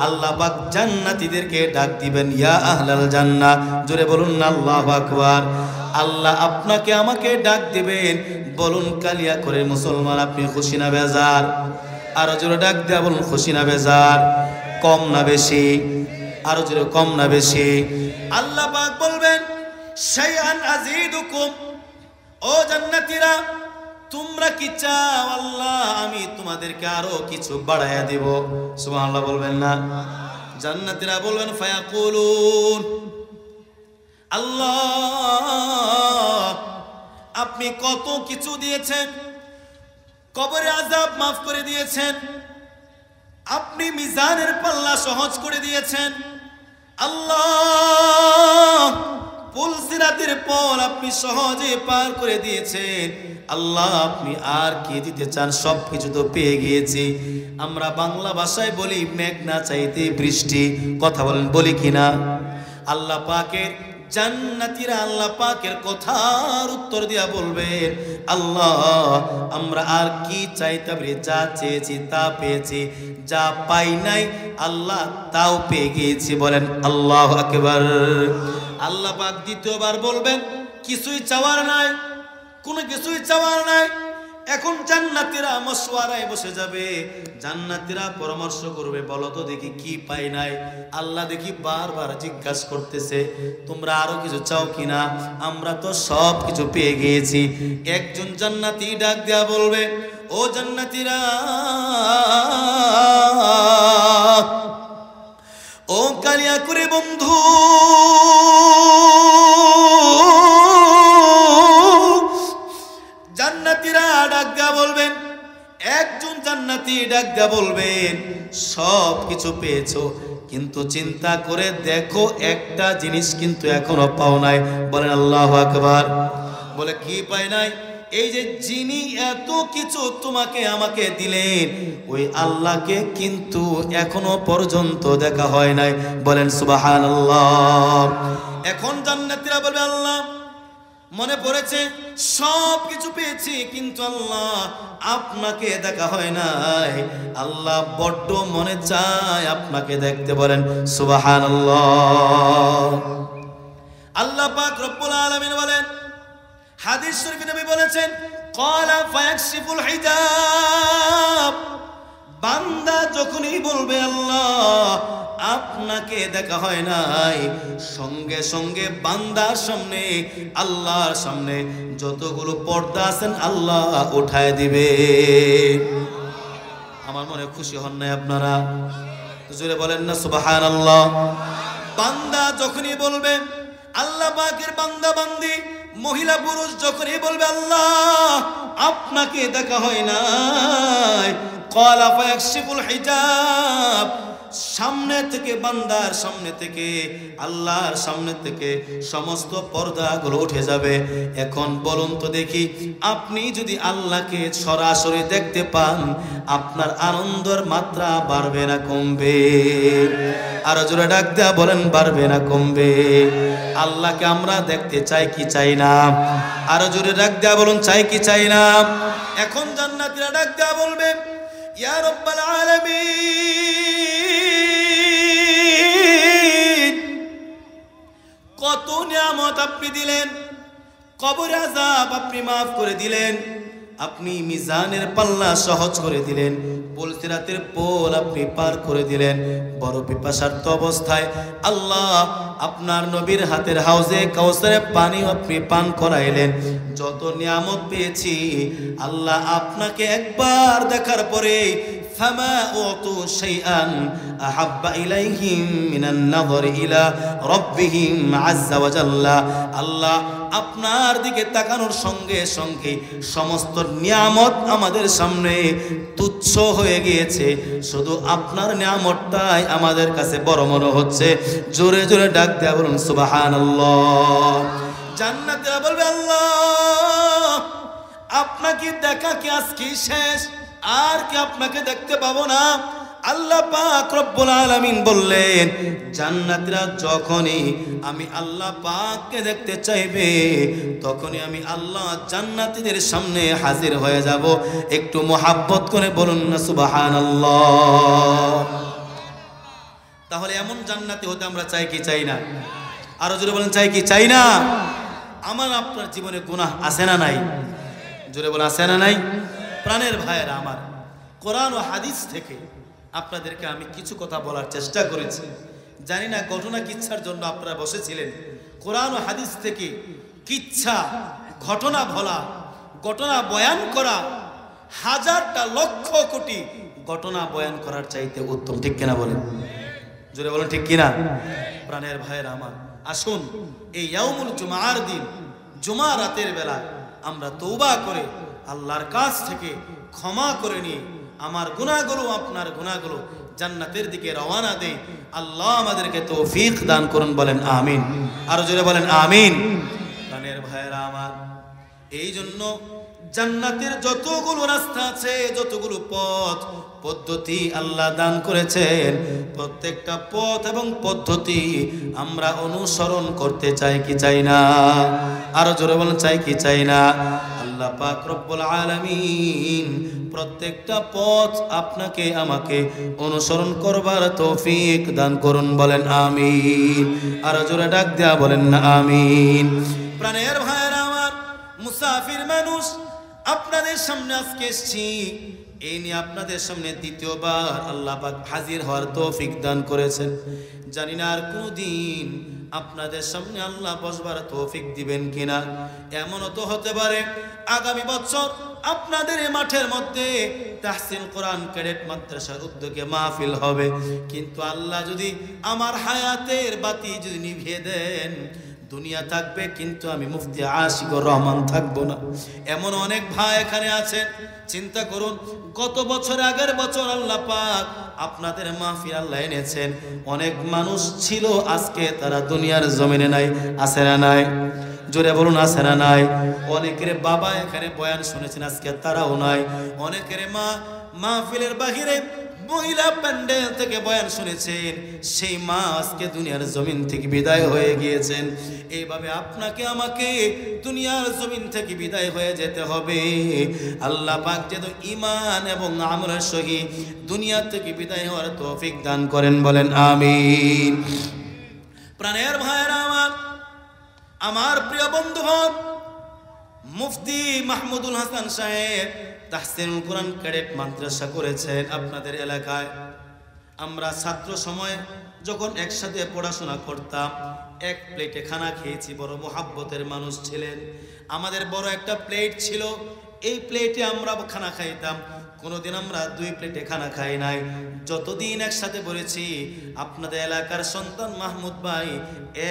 আল্লাহ পাক জান্নাতীদেরকে ডাক দিবেন ইয়া আহলাল জান্নাহ, জোরে বলুন না আল্লাহু আকবার। আল্লাহ আপনাকে আমাকে ডাক দিবেন, বলুন কালিয়া করে মুসলমান আপনি খুশি না বেজার? আরো জোরে ডাক দিয়া বলুন খুশি না বেজার? কম না বেশি? আরো জোরে কম না বেশি? আল্লাহ পাক বলবেন শাইআন আযীদুকুম, ও জান্নাতীরা তোমরা কি চাও আল্লাহ আমি তোমাদেরকে আরো কিছু বাড়ায়া দেব? সুবহানাল্লাহ বলবেন না? জান্নাতীরা বলবেন ফায়াকুলুন আল্লাহ আপনি কত কিছু দিয়েছেন, কবরে আযাব মাফ করে দিয়েছেন, আপনি মিজানের পাল্লা সহজ করে দিয়েছেন, আল্লাহ পুল সিরাতের পর আপনি সহজে পার করে দিয়েছেন, আল্লাহ আপনি আর কি দিতে চান? সব কিছু তো পেয়ে গিয়েছি। আমরা বাংলা ভাষায় বলি মেঘ না চাইতে বৃষ্টি, কথা বলেন বলি কিনা? আল্লাহ পাকের জান্নাতীরা আল্লাহ পাকের কথার উত্তর দিয়া বলবেন আল্লাহ আমরা আর কি চাইতে পারি? যা চেয়েছি তা পেয়েছি, যা পাই নাই আল্লাহ তাও পেয়ে গিয়েছি। বলেন আল্লাহু আকবার। আল্লাহ পাক দ্বিতীয়বার বলবেন কিছুই চাওয়ার নাই, কোনো কিছুই চাওয়ার নাই। এখন জান্নাতীরা মশওয়ারায় বসে যাবে, জান্নাতীরা পরামর্শ করবে বলো তো দেখি কি পাই নাই? আল্লাহ দেখি বারবার জিজ্ঞাসা করতেছে তোমরা আরো কিছু চাও কিনা? আমরা তো সব কিছু পেয়ে গিয়েছি। একজন জান্নাতী ডাক দেয়া বলবে ও জান্নাতীরা, ও কালিয়া করে বন্ধু, জান্নাতীরা ডাক দেয়া বলবেন, একজন জান্নাতী ডাক দেয়া বলবেন সব কিছু পেয়েছো কিন্তু চিন্তা করে দেখো একটা জিনিস কিন্তু এখনো পাও নাই। বলেন আল্লাহু আকবার। বলে কি পাই নাই? এই যে যিনি এত কিছু তোমাকে আমাকে দিলেন ওই আল্লাহকে কিন্তু এখনো পর্যন্ত দেখা হয় নাই। বলেন সুবহানাল্লাহ। এখন জান্নাতীরা বলবে আল্লাহ মনে পড়েছে সব কিছু পেয়েছি কিন্তু আল্লাহ আপনাকে দেখা হয় নাই, আল্লাহ বড্ড মনে চায় আপনাকে দেখতে। বলেন সুবহানাল্লাহ। আল্লাহ পাক রব্বুল আলামিন বলেন, হাদিস শরীফে নবী বলেছেন ক্বালা ফায়াকশিফুল হিজাব, বান্দা যখনই বলবে আল্লাহ আপনাকে দেখা হয় নাই, সঙ্গে সঙ্গে বান্দার সামনে আল্লাহর সামনে যতগুলো পর্দা আছেন আল্লাহ উঠায় দিবে। আমার মনে খুশি হন নাই আপনারা? জোরে বলেন না সুবহানাল্লাহ। বান্দা যখনই বলবে আল্লাহ পাকের বান্দা বান্দি মহিলা পুরুষ যখনই বলবে আল্লাহ আপনাকে দেখা হয় নাই, ক্বালা ফায়াকশিফুল হিজাব, সামনে থেকে বান্দার সামনে থেকে আল্লাহর সামনে থেকে সমস্ত পর্দাগুলো উঠে যাবে। এখন বলুন তো দেখি আপনি যদি আল্লাহকে সরাসরি দেখতে পান আপনার আনন্দের মাত্রা বাড়বে না কমবে? আরো জোরে ডাক দেয়া বলেন বাড়বে না কমবে? আল্লাহকে আমরা দেখতে চাই কি চাই না? আরো জোরে ডাক দেয়া বলুন চাই কি চাই না? এখন জান্নাতীরা ডাক দেয়া বলবে ইয়া রাব্বাল আলামিন, কত নিয়ামত আপনি দিলেন, কবর আযাব আপনি মাফ করে দিলেন, আপনি মিজানের পাল্লা সহজ করে দিলেন, পুলসিরাতের পোল আপনি পার করে দিলেন। বড় পিপাসার্ত অবস্থায় আল্লাহ আপনার নবীর হাতের হাউজে কাউসারে পানি আপনি পান করাইলেন। যত নিয়ামত পেয়েছি আল্লাহ আপনাকে একবার দেখার পরে ফামা উতু শাইআন আহাব্বা ইলাইহিম মিনান নাযরি ইলা রাব্বিহিম আযজা ওয়া জাল্লা, আল্লাহ আপনার দিকে তাকানোর সঙ্গে সঙ্গে সমস্ত নিয়ামত আমাদের সামনে তুচ্ছ হয়ে গিয়েছে, শুধু আপনার নিয়ামতটাই আমাদের কাছে বড় মনে হচ্ছে। জোরে জোরে ডাক দেয়া বলুন সুবহানাল্লাহ। জান্নাতীরা বলবে আল্লাহ আপনাকে দেখা কি আজকে শেষ? আর কি আপনাকে দেখতে পাবো না? আল্লাহ পাক রব্বুল আলামিন বললেন, জান্নাতীরা যখনই আমি আল্লাহ পাককে দেখতে চাইবে, তখনই আমি আল্লাহ জান্নাতীদের সামনে হাজির হয়ে যাব। একটু মুহাব্বত করে বলুন না সুবহানাল্লাহ। তাহলে এমন জান্নাতি হতে আমরা চাই কি চাই না? আরো জোরে বলেন, চাই কি চাই না? আমার আপনার জীবনে গুনাহ আছে না নাই? জোরে বলেন, আছে না নাই? প্রাণের ভাইয়েরা আমার, কোরআন ও হাদিস থেকে আপনাদেরকে আমি কিছু কথা বলার চেষ্টা করেছি। জানি না ঘটনা কিচ্ছার জন্য আপনারা বসেছিলেন। কোরআন ও হাদিস থেকে কিচ্ছা ঘটনা বলা, ঘটনা বয়ান করা হাজারটা লক্ষ কোটি ঘটনা বয়ান করার চাইতে উত্তম, ঠিক কিনা বলেন? জোরে বলেন ঠিক কিনা? প্রাণের ভাইয়েরা আমার, আসুন এই ইয়াউমুল জুমার দিন, জুমা রাতের বেলা আমরা তওবা করে আল্লাহর কাছ থেকে ক্ষমা করে নিয়ে আমার গুনাহগুলো, আপনার গুনাহগুলো জান্নাতের দিকে রওনা দেই। আল্লাহ আমাদেরকে তৌফিক দান করুন, বলেন আমিন। আরো জোরে বলেন আমিন। প্রাণের ভাইয়েরা আমার, এই জন্য জান্নাতের যতগুলো রাস্তা আছে, যতগুলো পথ পদ্ধতি আল্লাহ দান করেছেন, প্রত্যেকটা পথ এবং পদ্ধতি আমরা অনুসরণ করতে চাই কি চাই না? আরো জোরে বলেন, চাই কি চাই না? আল্লাহ পাক রব্বুল আলামিন প্রত্যেকটা পথ আপনাকে আমাকে অনুসরণ করবার তৌফিক দান করুন, বলেন আমিন। আরো জোরে ডাক দেয়া বলেন না আমিন। প্রাণের ভাইয়েরা আমার, মুসাফির মানুষ আপনাদের সামনে আজকে এসেছি, এই নিয়ে আপনাদের সামনে দ্বিতীয়বার আল্লাহ পাক হাজির হওয়ার তৌফিক দান করেছেন। জানি না আর কোনদিন আপনাদের সামনে আল্লাহ বসবার তৌফিক দিবেন কিনা। এমনও তো হতে পারে আগামী বছর আপনাদের এই মাঠের মধ্যে তাহসিল কোরআন ক্যাডেট মাদ্রাসার উদ্যোগে মাহফিল হবে, কিন্তু আল্লাহ যদি আমার হায়াতের বাতি যদি নিভিয়ে দেন, দুনিয়া থাকবে কিন্তু আমি মুফতি আশিকুর রহমান থাকবো না। এমন অনেক ভাই এখানে আছেন, চিন্তা করুন, গত বছর আগের বছর আল্লাহ পাক আপনাদের মাহফিল আল্লাহ এনেছেন, অনেক মানুষ ছিল আজকে তারা দুনিয়ার জমিনে নাই। আছে না নাই? জোরে বলুন, আছে না নাই? অনেকের বাবা এখানে বয়ান শুনেছেন, আজকে তারাও নাই। অনেকের মা মাহফিলের বাহিরে মহিলা প্যান্ডেল থেকে বয়ান শুনেছেন, সেই মা আজকে দুনিয়ার জমিন থেকে বিদায় হয়ে গিয়েছেন। এইভাবে আপনাকে আমাকে দুনিয়ার জমিন থেকে বিদায় হয়ে যেতে হবে। আল্লাহ পাক যেন ঈমান এবং আমলের সহিত দুনিয়া থেকে বিদায় হওয়ার তৌফিক দান করেন, বলেন আমিন। প্রাণের ভাইয়েরা আমার, আমার প্রিয় বন্ধুগণ, মুফতি মাহমুদুল হাসান সাহেব তাহসিনুল কোরআন ক্যাডেট মাদ্রাসা করেছেন আপনাদের এলাকায়। আমরা ছাত্র সময়ে যখন একসাথে পড়াশোনা করতাম, এক প্লেটে খানা খেয়েছি, বড় মোহাব্বতের মানুষ ছিলেন। আমাদের বড় একটা প্লেট ছিল, এই প্লেটে আমরা খানা খাইতাম। কোনোদিন আমরা দুই প্লেটে খানা খাই নাই। যতদিন একসাথে পড়েছি, আপনাদের এলাকার সন্তান মাহমুদ ভাই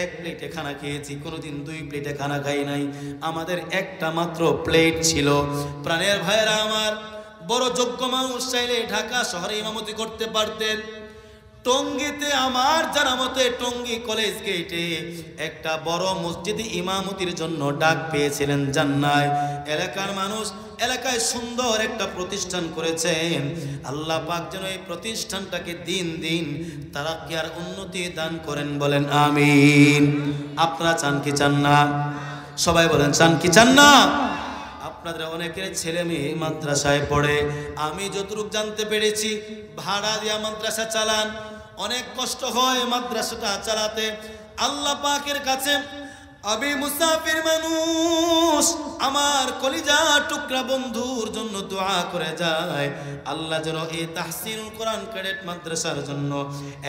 এক প্লেটে খানা খেয়েছি, কোনোদিন দুই প্লেটে খানা খাই নাই। আমাদের একটা মাত্র প্লেট ছিল। প্রাণের ভাইয়েরা আমার, বড় যোগ্য মানুষ চাইলে ঢাকা শহরে ইমামতি করতে পারতেন। টঙ্গীতে আমার জানা মতে টঙ্গী কলেজ গেটে একটা বড় মসজিদে ইমামতির জন্য ডাক পেয়েছিলেন জান্নায়। এলাকার মানুষ এলাকায় সুন্দর একটা প্রতিষ্ঠান করেছেন। আল্লাহ পাক যেন এই প্রতিষ্ঠানটাকে দিন দিন তারাক্কি আর উন্নতি দান করেন, বলেন আমিন। আপনারা চান কি চান না? সবাই বলেন, চান কি চান না? আপনাদের অনেকের ছেলে মেয়ে মাদ্রাসায় পড়ে। আমি যতটুকু জানতে পেরেছি, ভাড়া দিয়া মাদ্রাসা চালান, অনেক কষ্ট হয় মাদ্রাসাটা চালাতে। আল্লাহ পাকের কাছে আমি মুসাফির মানুষ, আমার কলিজা টুকরা বন্ধুর জন্য দোয়া করে যায়, আল্লাহ যেন এই তাহসিনুল কোরআন ক্যাডেট মাদ্রাসার জন্য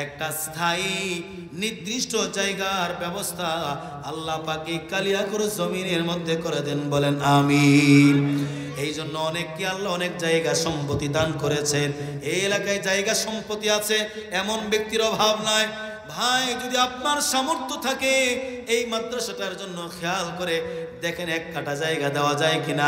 একটা স্থায়ী নির্দিষ্ট জায়গার ব্যবস্থা আল্লাহ পাকে কালিয়াকুর জমিনের মধ্যে করে দেন, বলেন আমিন। এই জন্য অনেককে আল্লাহ অনেক জায়গা সম্পত্তি দান করেছেন। এই এলাকায় জায়গা সম্পত্তি আছে, এমন ব্যক্তির অভাব নাই। ভাই, যদি আপনার সামর্থ্য থাকে এই মাদ্রাসাটার জন্য খেয়াল করে দেখেন এক কাঠা জায়গা দেওয়া যায় কিনা।